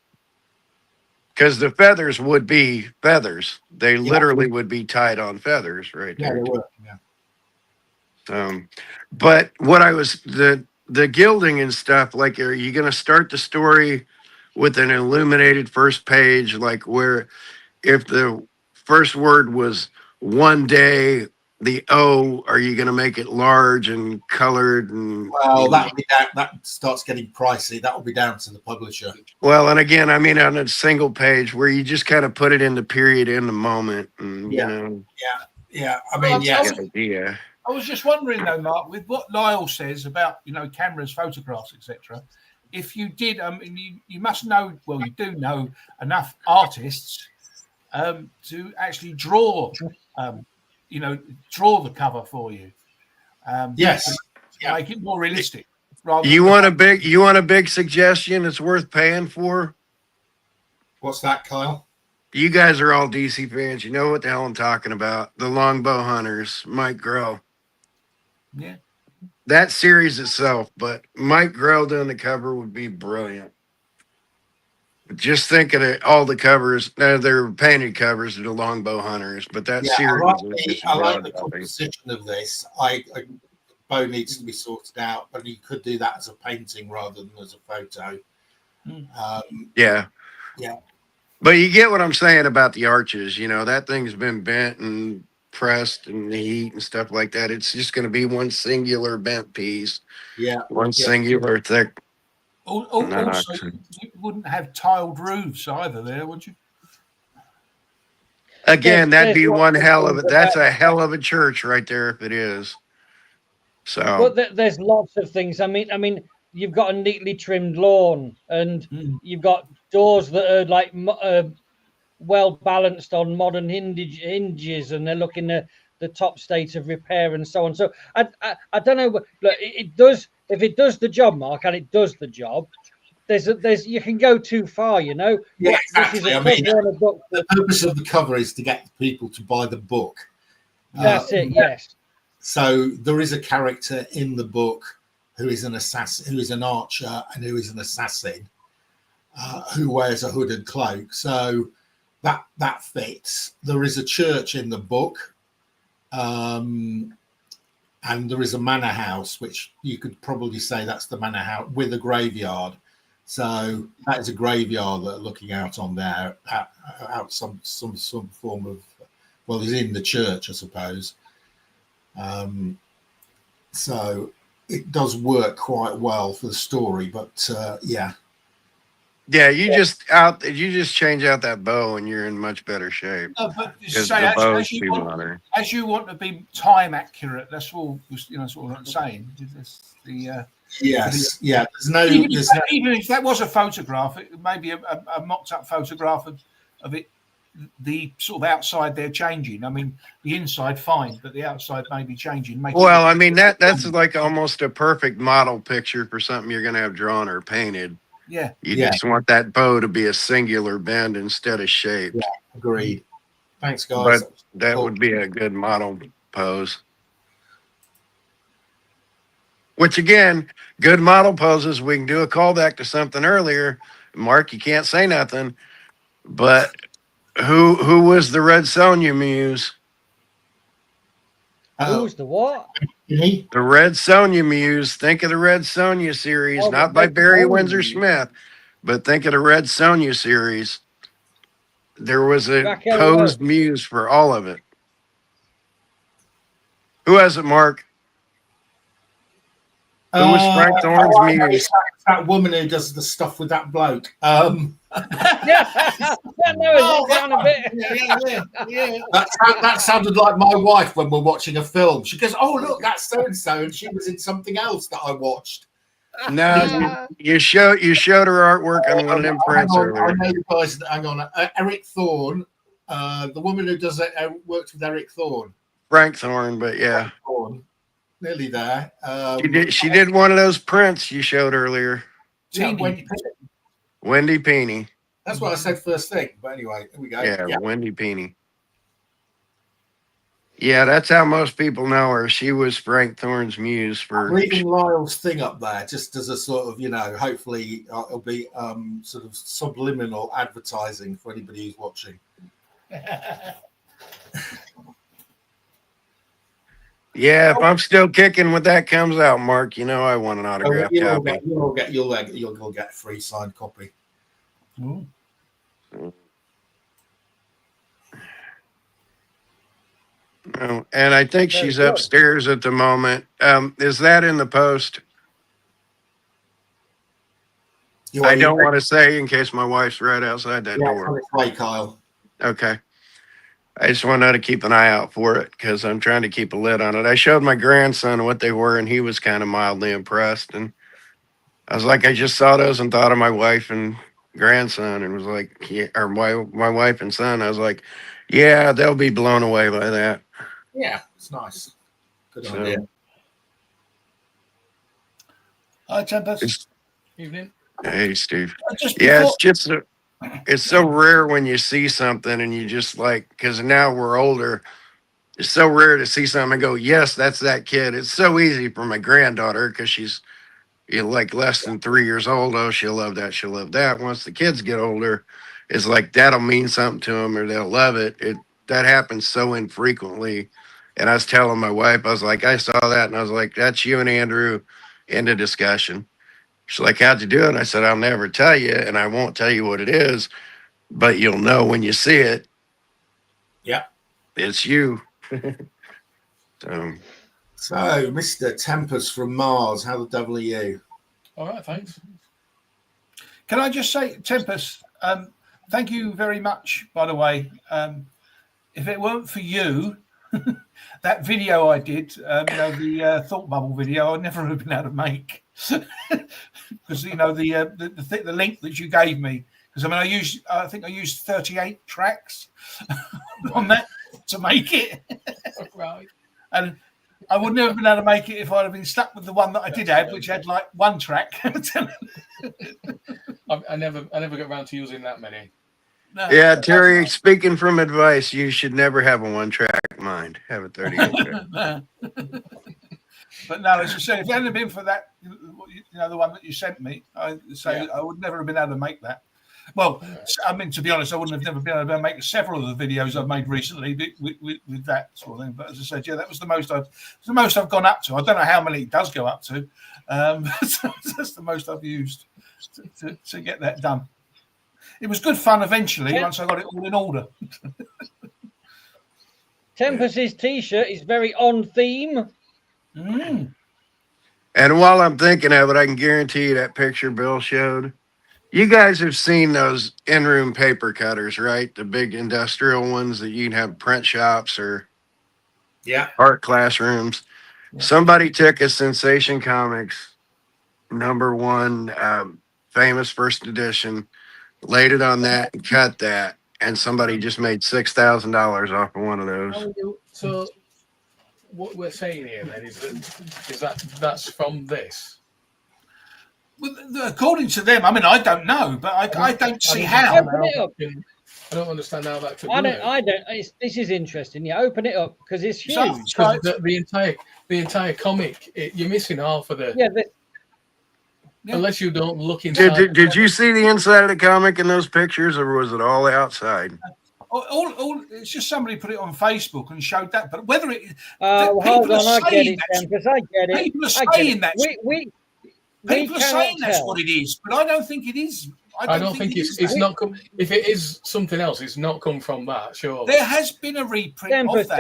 because the feathers would be feathers, they literally would be tied on feathers right Yeah, there. they were. Yeah. But what I was the gilding and stuff, like, are you going to start the story with an illuminated first page, like where if the first word was one day, the O, are you going to make it large and colored and? Well, that'll be down, that starts getting pricey. That will be down to the publisher. Well, and again, I mean, on a single page where you just kind of put it in the period in the moment, and Yeah. Yeah. I mean, yes. idea. I was just wondering though, Mark, with what Lyle says about cameras, photographs, etc. If you did, you must know. Well, you do know enough artists to actually draw, draw the cover for you. Yes. To make it more realistic. Rather You want a big suggestion? It's worth paying for. What's that, Kyle? You guys are all DC fans. You know what the hell I'm talking about. The Longbow Hunters, Mike Grell. Yeah. That series itself, but Mike Grell doing the cover would be brilliant. Just think of it, all the covers. They're painted covers of the Longbow Hunters, but that series. I like the composition of this. Bow needs to be sorted out, but you could do that as a painting rather than as a photo. Yeah. But you get what I'm saying about the arches. That thing's been bent and pressed and the heat and stuff like that. It's just going to be one singular bent piece. Yeah. One singular thick. Also, you wouldn't have tiled roofs either there, would you? Again, that'd be one hell of it. That's a hell of a church right there if it is. So, but there's lots of things. I mean, you've got a neatly trimmed lawn, and you've got doors that are like well balanced on modern hinges, and they're looking at the top state of repair and so on. So I don't know. Look, it does, if it does the job, Mark, and it does the job. There's you can go too far, Yeah, exactly. The purpose of the cover is to get people to buy the book. That's it. Yes. So there is a character in the book who is an assassin, who is an archer, and who is an assassin, who wears a hooded cloak. So that fits. There is a church in the book, and there is a manor house, which you could probably say that's the manor house with a graveyard. So that is a graveyard that are looking out on there, out some form of, well, he's in the church, I suppose. So it does work quite well for the story, but yeah, you just change out that bow and you're in much better shape. No, but as you want to be time accurate, that's all. That's what I'm saying. Yes. Even if that was a photograph, it may be a mocked-up photograph of it. The sort of outside they're changing. I mean, the inside fine, but the outside may be changing. Well, I mean that's like almost a perfect model picture for something you're going to have drawn or painted. Yeah, you just want that bow to be a singular bend instead of shaped. Yeah, agreed. Thanks, guys. But that would be a good model pose. Which again, good model poses. We can do a callback to something earlier. Mark, you can't say nothing, but who was the Red Sonja muse? Who's the what? The Red Sonja muse. Think of the Red Sonja series, not by Barry Windsor Smith, but think of the Red Sonja series. There was a posed muse for all of it. Who has it, Mark? Who was Frank Thorne's I know, muse? it's that woman who does the stuff with that bloke. Yeah, that knows it down a bit. Yeah. That sounded like my wife when we're watching a film. She goes, "Oh, look, that's so and so," and she was in something else that I watched. No, you showed her artwork on one of them prints I earlier. know the person. Hang on, Eric Thorne, the woman who does it, works with Eric Thorne. Frank Thorne, but yeah. Frank Thorne, nearly there. She did one of those prints you showed earlier. Yeah, Wendy Peeney. That's what I said first thing. But anyway, here we go. Yeah, Wendy Peeney. Yeah, that's how most people know her. She was Frank Thorne's muse for. I'm leaving Lyle's thing up there just as a sort of, hopefully it'll be sort of subliminal advertising for anybody who's watching. Yeah, if I'm still kicking when that comes out, Mark, I want an autograph copy. You'll get a free signed copy. Ooh. And I think she's upstairs at the moment. Is that in the post? I don't want to say in case my wife's right outside that door. Play, Kyle. Okay. I just want to keep an eye out for it because I'm trying to keep a lid on it. I showed my grandson what they were, and he was kind of mildly impressed. And I was like, I just saw those and thought of my wife and grandson, and was like, or my wife and son. I was like, yeah, they'll be blown away by that. Yeah, it's nice. Good idea. Hi, Tempest. Evening. Hey, Steve. It's so rare when you see something and you just like, because now we're older, it's so rare to see something and go, yes, that's that kid. It's so easy for my granddaughter because she's like less than 3 years old. Oh, she'll love that. She'll love that. Once the kids get older, it's like that'll mean something to them or they'll love it. That happens so infrequently. And I was telling my wife, I was like, I saw that. And I was like, that's you and Andrew. End of discussion. She's like, how'd you do it? I said, I'll never tell you, and I won't tell you what it is, but you'll know when you see it. Yeah. It's you. So, Mr. Tempest from Mars, how the devil are you? All right, thanks. Can I just say, Tempest, thank you very much, by the way. If it weren't for you, that video I did, the thought bubble video, I'd never have been able to make. Because the link that you gave me, because I think I used 38 tracks on that to make it. Right. And I would never have been able to make it if I'd have been stuck with the one that I did have, which had like one track. I never got around to using that many. No, yeah, Terry, speaking from advice, you should never have a one-track mind. Have a 38 track. No. But no, as I said, if it hadn't been for that, the one that you sent me, I would never have been able to make that. Well, I mean, to be honest, I wouldn't have never been able to make several of the videos I've made recently with that sort of thing. But as I said, that was the most I've gone up to. I don't know how many it does go up to. That's the most I've used to get that done. It was good fun eventually once I got it all in order. Tempest's t-shirt is very on theme. Mm. And while I'm thinking of it, I can guarantee you that picture Bill showed. You guys have seen those in-room paper cutters, right? The big industrial ones that you can have print shops or art classrooms. Yeah. Somebody took a Sensation Comics #1 famous first edition, laid it on that and cut that, and somebody just made $6,000 off of one of those. So what we're saying here then is that's from this. Well, according to them, I mean, I don't know, but I don't see how. Open it up. I don't understand how that could I don't. This is interesting. Yeah, open it up because it's huge. So the entire comic, you're missing half of the. Yeah. Unless you don't look inside. Did you see the inside of the comic in those pictures, or was it all outside? It's just somebody put it on Facebook and showed that. But whether it, hold on, I get it, because I get it. People are saying that. People are saying that's tell. What it is, but I don't think it is. I don't think it's not come. If it is something else, it's not come from that. Sure. There has been a reprint of that.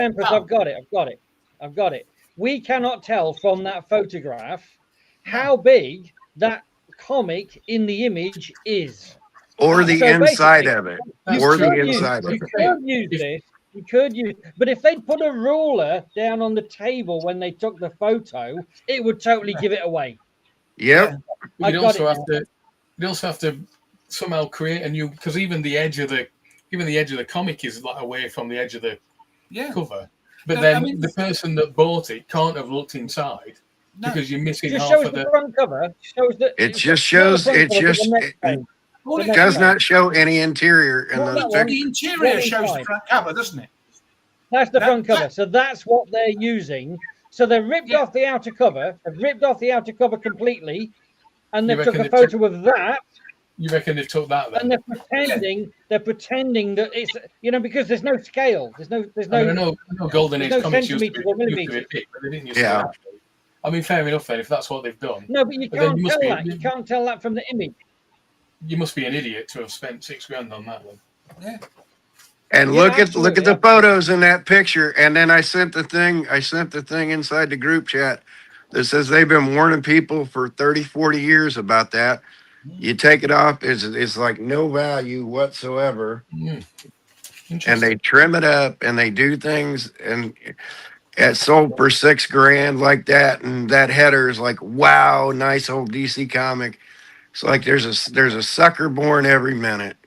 I've got it. We cannot tell from that photograph how big that comic in the image is. Or the So inside basically, of it. That's Or true. the inside of you it. could use this. You could use, but if they'd put a ruler down on the table when they took the photo, it would totally give it away. Yep. But you'd also have to somehow create a new, because even the edge of the comic is like away from the edge of the cover. But then the person that bought it can't have looked inside because you're missing just half shows of the front cover. Shows that It just shows. It just it does not show any interior in those pictures. The interior shows the front cover, doesn't it? That's the front cover. So that's what they're using. So they ripped off the outer cover. They've ripped off the outer cover completely, and they took a photo of that. You reckon they took that then? And they're pretending that it's, because there's no scale. There's no I know Golden Age comics used to be big, but they didn't use to be. I mean, fair enough then, if that's what they've done. No, but you can't tell that. You can't tell that from the image. You must be an idiot to have spent $6,000 on that one. Yeah. And look at the photos in that picture. And then I sent the thing inside the group chat that says they've been warning people for 30, 40 years about that. You take it off, it's like no value whatsoever. And they trim it up and they do things, and it's sold for $6,000 like that. And that header is like, wow, nice old DC comic. It's like there's a sucker born every minute.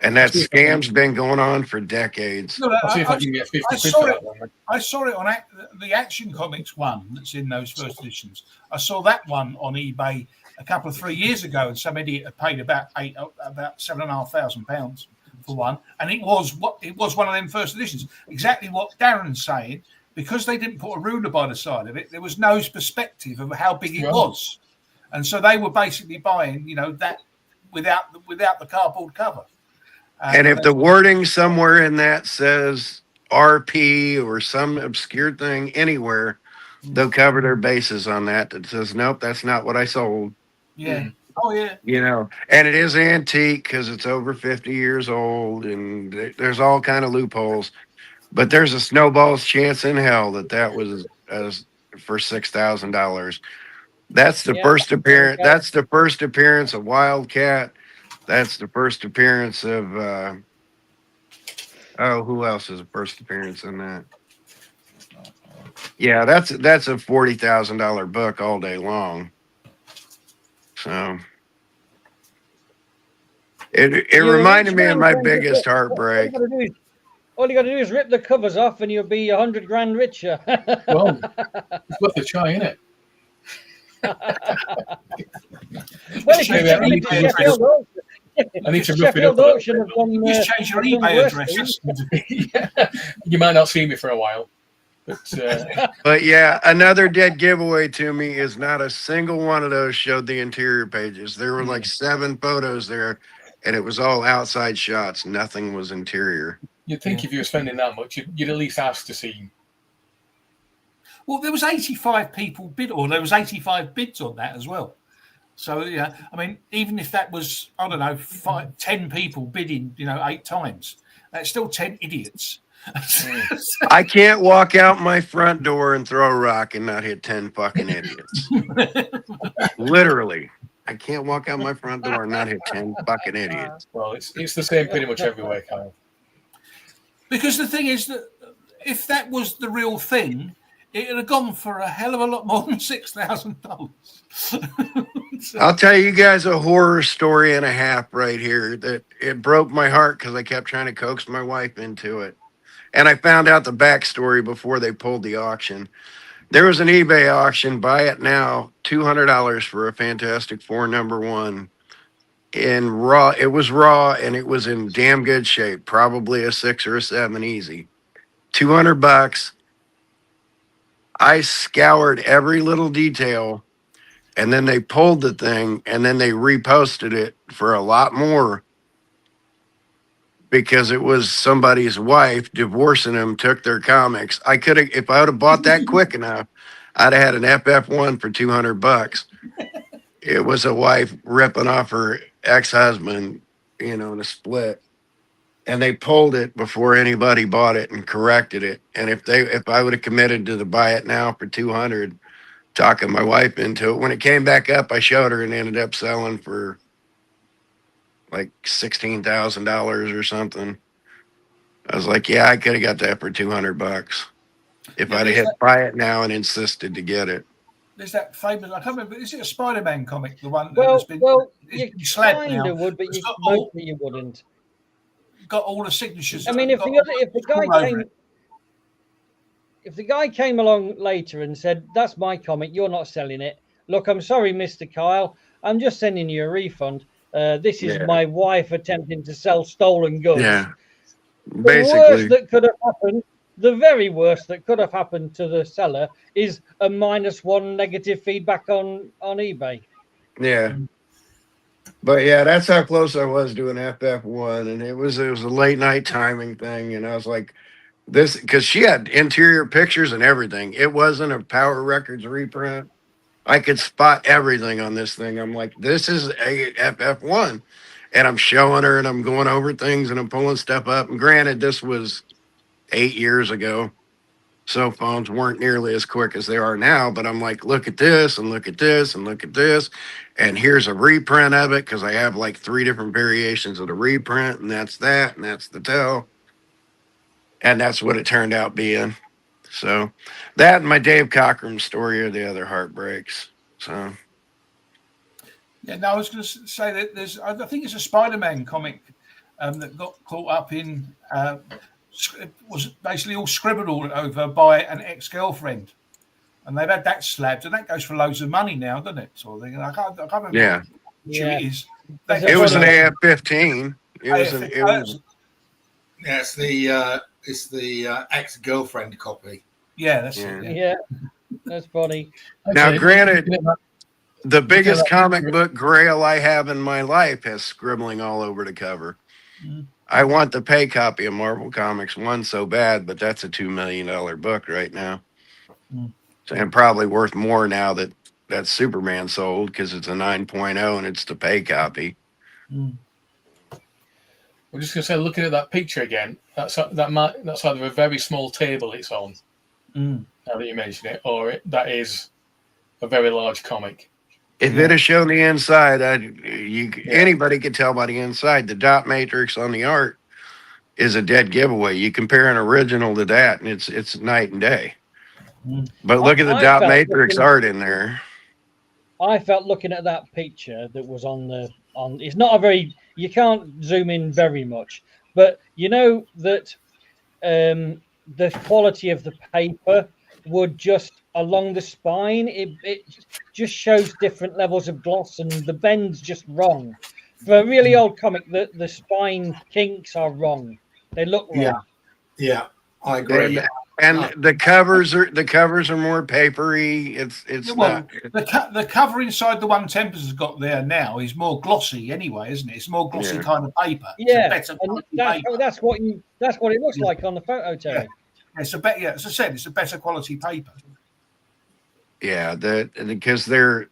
And that scam's been going on for decades. No, I saw it on the Action Comics one that's in those first editions. I saw that one on eBay a couple of 3 years ago, and some idiot had paid about £7,500 for one, and it was one of them first editions. Exactly what Darren's saying, because they didn't put a ruler by the side of it, there was no perspective of how big it was, and so they were basically buying, that without the cardboard cover. And if the wording somewhere in that says RP or some obscure thing anywhere, they'll cover their bases on that. That says, nope, that's not what I sold. Yeah. Oh, yeah. And it is antique because it's over 50 years old, and there's all kind of loopholes. But there's a snowball's chance in hell that was for $6,000. That's the first appearance. That's the first appearance of Wildcat. That's the first appearance of who else is a first appearance in that? Yeah, that's a $40,000 book all day long. So it reminded me of my biggest heartbreak. All you got to do is rip the covers off, and you'll be $100,000 richer. Well, it's worth a try, isn't it? Well, I need to rough it up. Just change your eBay address. You might not see me for a while. But yeah, another dead giveaway to me is not a single one of those showed the interior pages. There were like 7 photos there, and it was all outside shots. Nothing was interior. You'd think if you were spending that much, you'd at least ask to see. Well, there was 85 people bid, or there was 85 bids on that as well. So, I mean, even if that was, I don't know, 10 people bidding, 8 times, that's still 10 idiots. I can't walk out my front door and throw a rock and not hit 10 fucking idiots. Literally. I can't walk out my front door and not hit 10 fucking idiots. Well, it's the same pretty much everywhere, Kyle. Because the thing is that if that was the real thing, it would have gone for a hell of a lot more than $6,000. I'll tell you guys a horror story and a half right here that it broke my heart because I kept trying to coax my wife into it. And I found out the backstory before they pulled the auction. There was an eBay auction, buy it now, $200 for a Fantastic Four #1. In raw, it was raw and it was in damn good shape, probably a 6 or a 7 easy. $200. I scoured every little detail, and then they pulled the thing, and then they reposted it for a lot more because it was somebody's wife divorcing him, took their comics. I could have, if I would have bought that quick enough, I'd have had an FF1 for $200. It was a wife ripping off her ex-husband, in a split. And they pulled it before anybody bought it and corrected it. And if I would have committed to the buy it now for $200, talking my wife into it. When it came back up, I showed her and ended up selling for like $16,000 or something. I was like, yeah, I could have got that for $200 if I'd have hit buy it now and insisted to get it. There's that famous, I can't remember, is it a Spider-Man comic? The one Well, that's been, you slabbed kind now. of would, but mostly you wouldn't. Got all the signatures. I mean, if the guy came along later and said, "That's my comic, you're not selling it. Look, I'm sorry, Mr. Kyle. I'm just sending you a refund. This is my wife attempting to sell stolen goods." Yeah. The worst that could have happened, the very worst that could have happened to the seller is a -1 negative feedback on eBay. Yeah. But yeah, that's how close I was doing FF1, and it was a late night timing thing, and I was like, this, because she had interior pictures and everything. It wasn't a Power Records reprint. I could spot everything on this thing. I'm like, this is a FF1, and I'm showing her, and I'm going over things, and I'm pulling stuff up. And granted, this was 8 years ago. Cell phones weren't nearly as quick as they are now, but I'm like, look at this and look at this and look at this. And here's a reprint of it because I have like 3 different variations of the reprint, and that's that, and that's the tell. And that's what it turned out being. So that and my Dave Cockrum story are the other heartbreaks. So yeah, no, I was going to say that I think it's a Spider-Man comic that got caught up in. It was basically all scribbled all over by an ex-girlfriend, and they've had that slabbed, and that goes for loads of money now, doesn't it? Sort of thing. I can't remember. Yeah, it is. It was an AF-15. It was. Yeah, it's the ex-girlfriend copy. Yeah, that's it. Yeah, that's funny. Now, granted, the biggest comic book grail I have in my life has scribbling all over the cover. Mm-hmm. I want the pay copy of Marvel Comics 1 so bad, but that's a $2 million book right now. And probably worth more now that Superman sold because it's a 9.0 and it's the pay copy. I'm just going to say, looking at that picture again, that's either a very small table it's on, now that you mention it, or that is a very large comic. If it had shown the inside, anybody could tell by the inside. The dot matrix on the art is a dead giveaway. You compare an original to that, and it's night and day. But look at the dot matrix art in there. I felt looking at that picture that was on. It's not a very. You can't zoom in very much, but you know that the quality of the paper would just along the spine. It just shows different levels of gloss, and the bend's just wrong. For a really old comic, the spine kinks are wrong. They look wrong. Yeah, I agree. And the covers are more papery. It's well, the cover inside the one Tempest has got there now is more glossy anyway, isn't it? It's more glossy kind of paper. Yeah, that's what it looks like on the photo, Terry. Yeah. It's as I said, it's a better quality paper. Yeah, because they're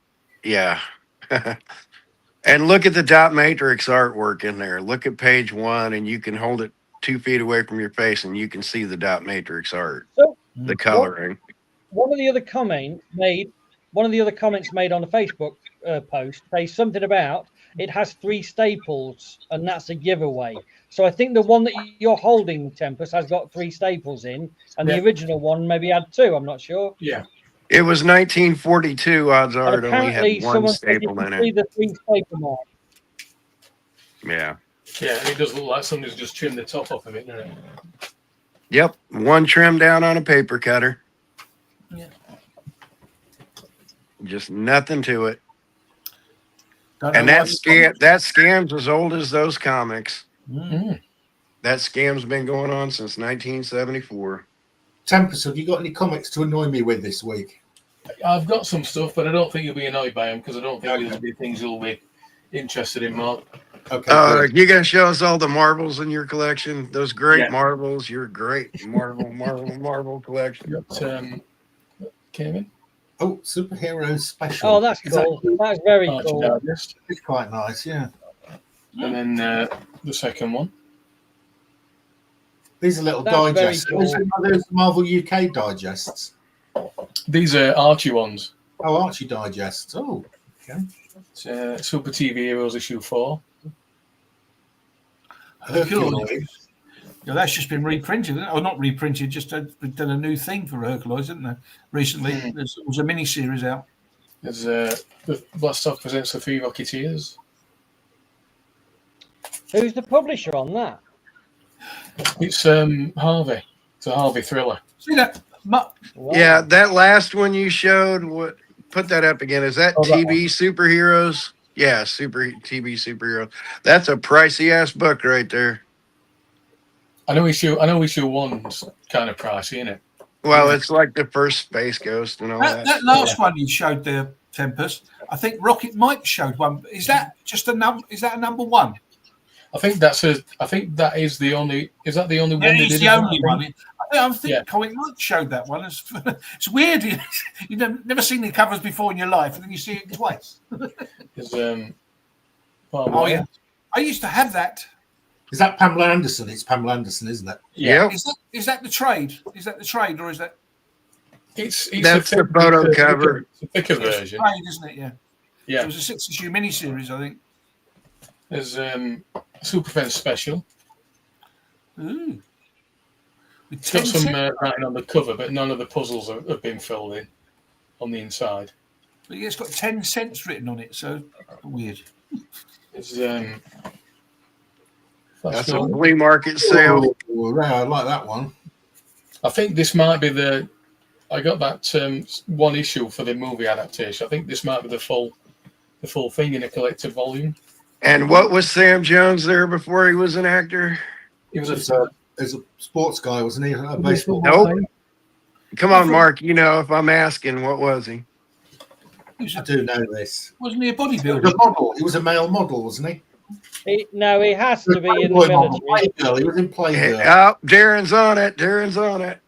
and look at the dot matrix artwork in there. Look at page 1, and you can hold it 2 feet away from your face, and you can see the dot matrix art, the coloring. One of the other comments made on the Facebook post says something about it has 3 staples, and that's a giveaway. So I think the one that you're holding, Tempest, has got 3 staples in, and the original one maybe had 2. I'm not sure. Yeah. It was 1942. Odds are it only had 1 staple in it. The 3 staple mark. Yeah. Yeah, it does look like somebody's just trimmed the top off of it, doesn't it? Yep, 1 trim down on a paper cutter. Yeah. Just nothing to it. And that scam's as old as those comics. That scam's been going on since 1974. Tempest, have you got any comics to annoy me with this week? I've got some stuff, but I don't think you'll be annoyed by them because I don't think there'll be things you'll be interested in, Mark. Okay. You gonna show us all the marbles in your collection? Those great marbles, your great marble collection. Kevin? Oh, superhero special. Oh, that's cool. That's very cool. It's quite nice, yeah. And then the second one. These are little digests. Cool. Those Marvel UK digests. These are Archie ones. Oh, Archie Digest. Oh, okay. It's, Super TV Heroes issue 4. Hercules. Yeah, that's just been reprinted, isn't it? Or not reprinted, just done a new thing for Hercules, isn't there? Recently, there was a mini series out. There's Blastoff presents the 3 Rocketeers. Who's the publisher on that? It's Harvey. It's a Harvey thriller. See that? Wow. Yeah, that last one you showed. What? Put that up again. Is that TV Superheroes? Yeah, TV Superheroes. That's a pricey ass book right there. I know issue 1's kind of pricey, isn't it? Well, it's like the first Space Ghost and all that. That last one you showed there, Tempest. I think Rocket Mike showed one. Is that just a number? Is that a number one? I think that is the only. Is that the only one? It's the only one. I think Comic Mike showed that one. It's weird. You've never seen the covers before in your life, and then you see it twice. Yeah, I used to have that. Is that Pamela Anderson? It's Pamela Anderson, isn't it? Yeah. Is that the trade? Is that the trade, or is that? It's that's the photo cover. It's a thicker version, trade, isn't it? Yeah. Yeah. It was a 6-issue miniseries, I think. There's Superfan Special. Ooh. It's got some writing on the cover, but none of the puzzles have been filled in on the inside. But yeah, it's got 10 cents written on it, so weird. It's that's a flea market sale. Oh, I like that one. I think this might be I got that one issue for the movie adaptation. I think this might be the full thing in a collected volume. And what was Sam Jones there before he was an actor? He was a sports guy, wasn't he? A baseball. Nope. Come on, Mark. You know, if I'm asking, what was he? I do know this. Wasn't he a bodybuilder? He was a model. He was a male model, wasn't he? No, he has to be in the military. Playgirl. He was in Playgirl. Oh, Darren's on it. Darren's on it.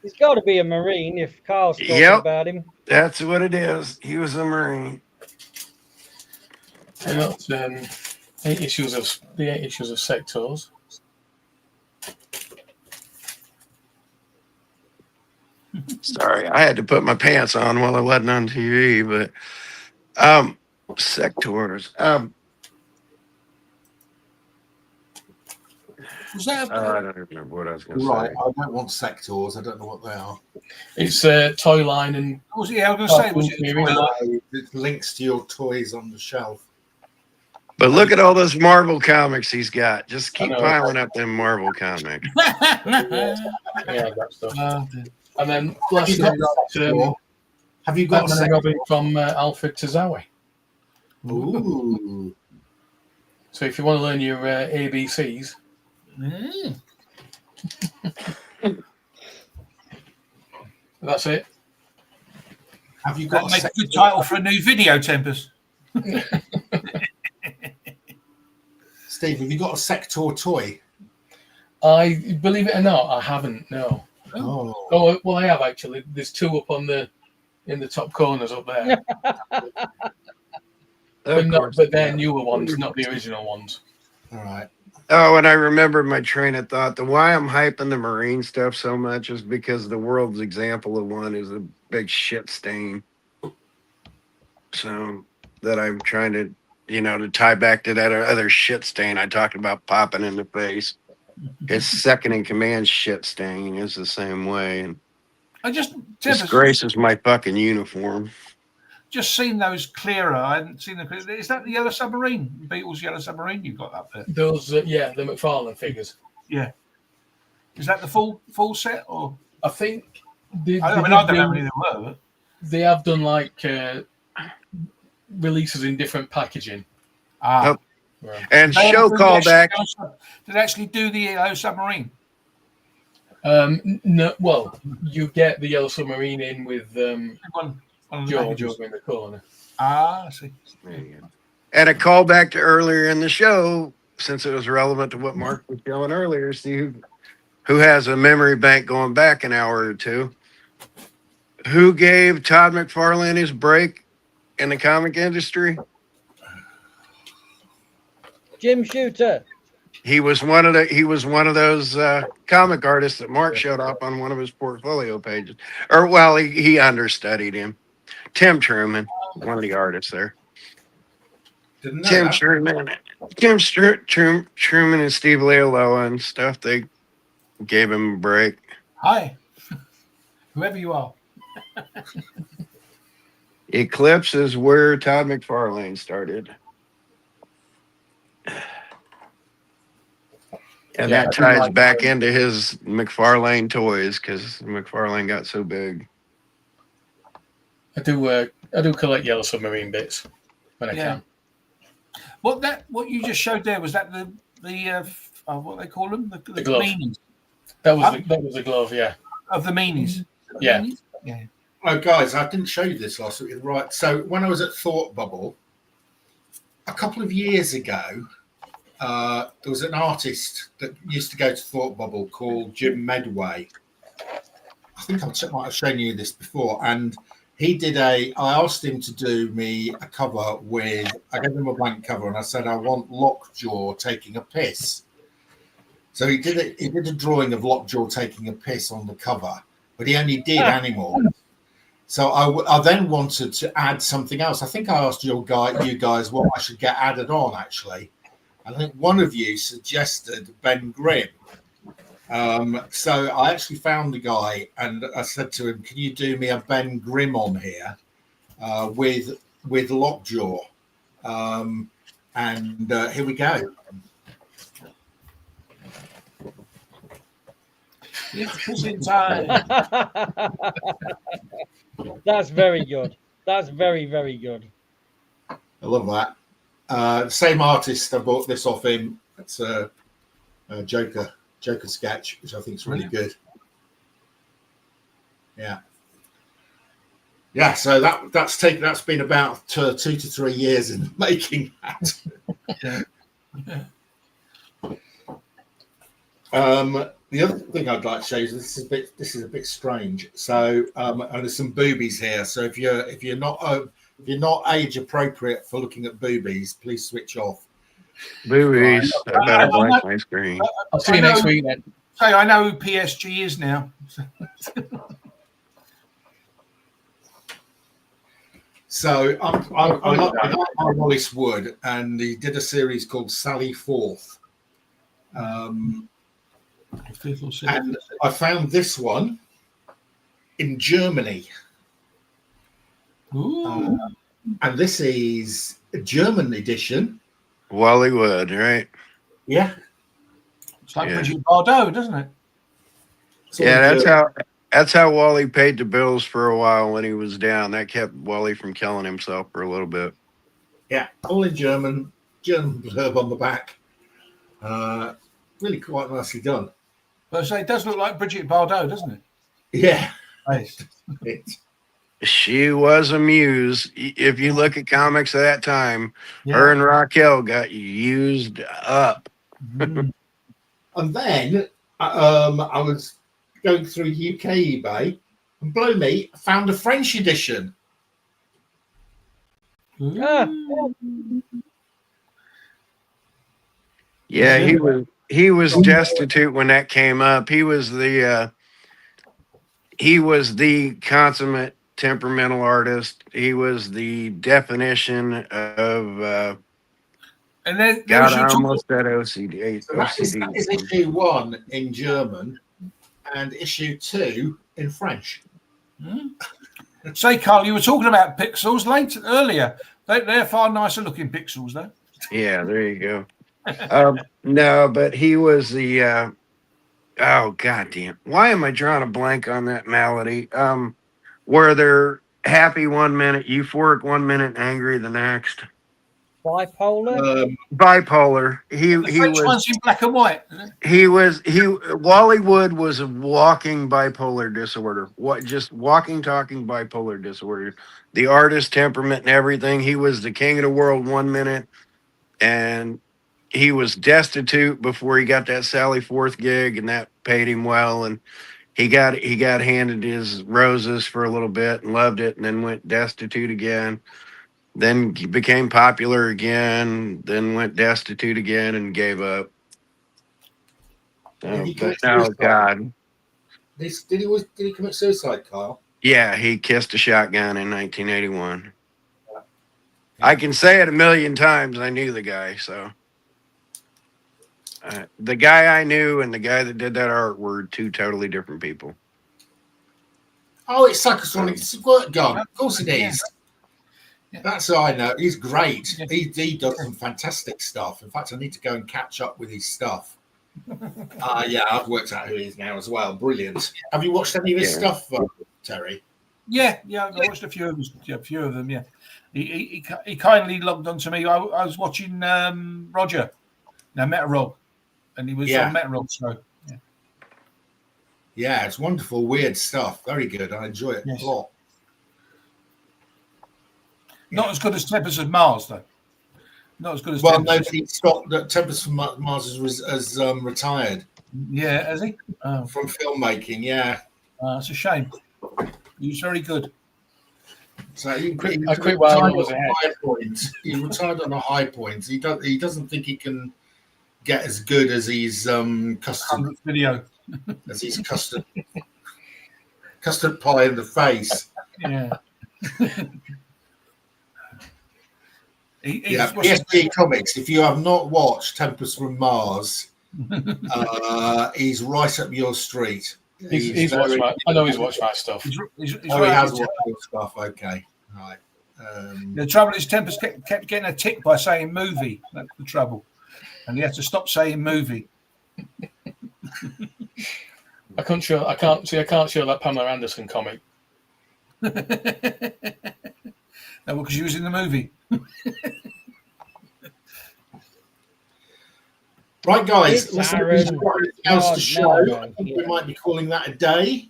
He's got to be a Marine if Carl's talking about him. That's what it is. He was a Marine. I got 8 issues of Sectors. Sorry, I had to put my pants on while I wasn't on TV, but Sectors. Was that I don't remember what I was going to Right, say. I don't want Sectors. I don't know what they are. It's Toy Line and. I was going to say, was it? It links to your toys on the shelf. But look at all those Marvel comics he's got. Just keep piling up them Marvel comics. Yeah, that stuff. And then last have you got Batman and Robin from Alfred Tazawi? Ooh. So if you want to learn your ABCs, that's it. Have you got make a good title for a new video, Tempest? Steve, have you got a Sector toy? I believe it or not, I haven't. No. Oh, well, I have actually. There's 2 up in the top corners up there. But they're newer ones, not the original ones. All right. Oh, and I remember my train of thought. The why I'm hyping the Marine stuff so much is because the world's example of one is a big shit stain. So that I'm trying to, to tie back to that other shit stain I talked about popping in the face. His second in command shit stain is the same way, and disgraces my fucking uniform. Just seen those clearer. I hadn't seen them. Is that the Yellow Submarine? Beatles Yellow Submarine you got up there? Those, the McFarlane figures. Yeah. Is that the full set, or? I think. I don't know how many there were. But... They have done like releases in different packaging. Right. And show callback. Did they actually do the Yellow Submarine? No. Well, you get the Yellow Submarine in with George over in the corner. I see. And a callback to earlier in the show, since it was relevant to what Mark was showing earlier. See who has a memory bank going back an hour or two. Who gave Todd McFarlane his break in the comic industry? Jim Shooter. He was one of those comic artists that Mark showed up on one of his portfolio pages. Or well, he understudied him. Tim Truman, one of the artists there. Didn't know Tim that. Truman and Steve Leoloa and stuff. They gave him a break. Hi, whoever you are. Eclipse is where Todd McFarlane started. And that ties back into his McFarlane toys because McFarlane got so big. I do collect Yellow Submarine bits when I can. What you just showed there, was that the what they call them, the glove. meanies? That was the glove, yeah. Of the meanies. Yeah. Meanies? Yeah. Oh, guys, I didn't show you this last week. Right. So when I was at Thought Bubble a couple of years ago, there was an artist that used to go to Thought Bubble called Jim Medway. I think I might have shown you this before. And he did I asked him to do me a cover with, I gave him a blank cover and I said, I want Lockjaw taking a piss. So he did a drawing of Lockjaw taking a piss on the cover, but he only did animals. So I then wanted to add something else. I think I asked you guys what I should get added on, actually. I think one of you suggested Ben Grimm. So I actually found the guy and I said to him, can you do me a Ben Grimm on here with Lockjaw? And here we go. It's pissing time. That's very good. That's very, very good. I love that. Same artist, I bought this off him. It's a Joker sketch, which I think is really good. Yeah. So that's been about 2 to 3 years in making that. The other thing I'd like to show you is this is a bit strange. So and there's some boobies here. So if you're not age appropriate for looking at boobies, please switch off. Boobies. I better blank my screen. I'll see you next week then. Say, I know who PSG is now. So I like Wallace Wood, and he did a series called Sally Forth. And I found this one in Germany. And this is a German edition. Wally Wood, right? Yeah. It's like Brigitte Bardot, doesn't it? That's how Wally paid the bills for a while when he was down. That kept Wally from killing himself for a little bit. Yeah, all in German blurb on the back. Really quite nicely done. But I say it does look like Brigitte Bardot, doesn't it? Yeah. She was a muse. If you look at comics of that time, her and Raquel got used up. And then I was going through UK eBay, and blow me, I found a French edition. Yeah, he was destitute when that came up. He was the consummate temperamental artist. He was the definition of and then God, I almost said OCD. So that is issue 1 in German and issue 2 in French. Say, Carl, you were talking about pixels earlier. They're far nicer looking pixels, though. Yeah, there you go. No, but he was the oh goddamn. Why am I drawing a blank on that malady? Where they're happy 1 minute, euphoric 1 minute, angry the next. Bipolar. Bipolar. He was one's in black and white. Wally Wood was a walking bipolar disorder. Just walking, talking bipolar disorder. The artist temperament and everything. He was the king of the world 1 minute, and he was destitute before he got that Sally Forth gig, and that paid him well. And he got handed his roses for a little bit and loved it, and then went destitute again. Then became popular again, then went destitute again and gave up. Did he God. Did he commit suicide, Kyle? Yeah, he kissed a shotgun in 1981. Yeah. I can say it a million times. I knew the guy, so the guy I knew and the guy that did that art were two totally different people. Oh, it's Psychosonic Squirt Gun. Of course it is. Yeah. That's all I know. He's great. Yeah. He does some fantastic stuff. In fact, I need to go and catch up with his stuff. Yeah, I've worked out who he is now as well. Brilliant. Have you watched any of his stuff, Terry? Yeah, I watched a few of them. Yeah, he kindly logged on to me. I was watching Roger, now Metarog, and he was on Metarog. So yeah, it's wonderful, weird stuff. Very good. I enjoy it a lot. Not as good as Tempest of Mars, though. Not as good as Nobody stopped that. Tempest from Mars has retired. Yeah, has he? Oh. From filmmaking, yeah. That's a shame. He was very good. So he retired on a high point. He doesn't think he can get as good as his custard video. As his custard pie in the face. Yeah. PSG Comics. If you have not watched Tempest from Mars, he's right up your street. He's watched I know he's watched my stuff. He has watched your stuff. Okay, right. The trouble is, Tempest kept getting a tick by saying movie. That's the trouble, and he had to stop saying movie. I can't show that Pamela Anderson comic. No, because she was in the movie. Right, guys. Listen, anything else to show? I think we might be calling that a day.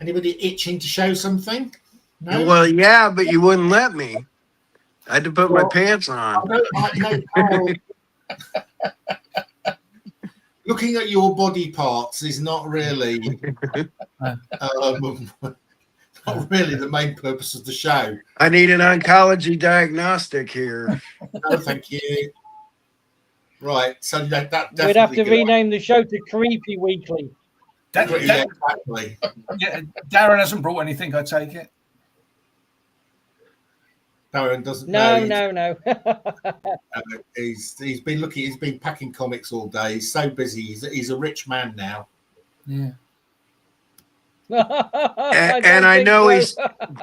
Anybody itching to show something? No? Well, yeah, but you wouldn't let me. I had to put my pants on. Looking at your body parts is not really not really the main purpose of the show. I need an oncology diagnostic here. No, thank you. Right, so that we'd have to rename the show to Creepy Weekly. Exactly. Yeah, Darren hasn't brought anything. I take it. Darren doesn't. No. He's been packing comics all day. He's so busy. He's a rich man now. Yeah. and I know he's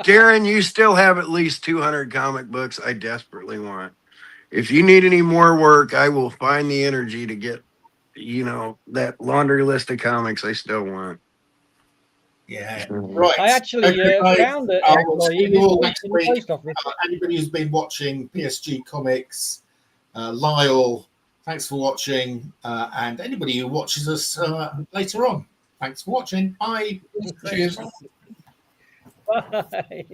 Darren. You still have at least 200 comic books. I desperately want. If you need any more work, I will find the energy to get, that laundry list of comics I still want. Yeah, right. I actually found it. Anybody who's been watching PSG Comics, Lyle, thanks for watching, and anybody who watches us later on, thanks for watching. Bye. Cheers. Bye.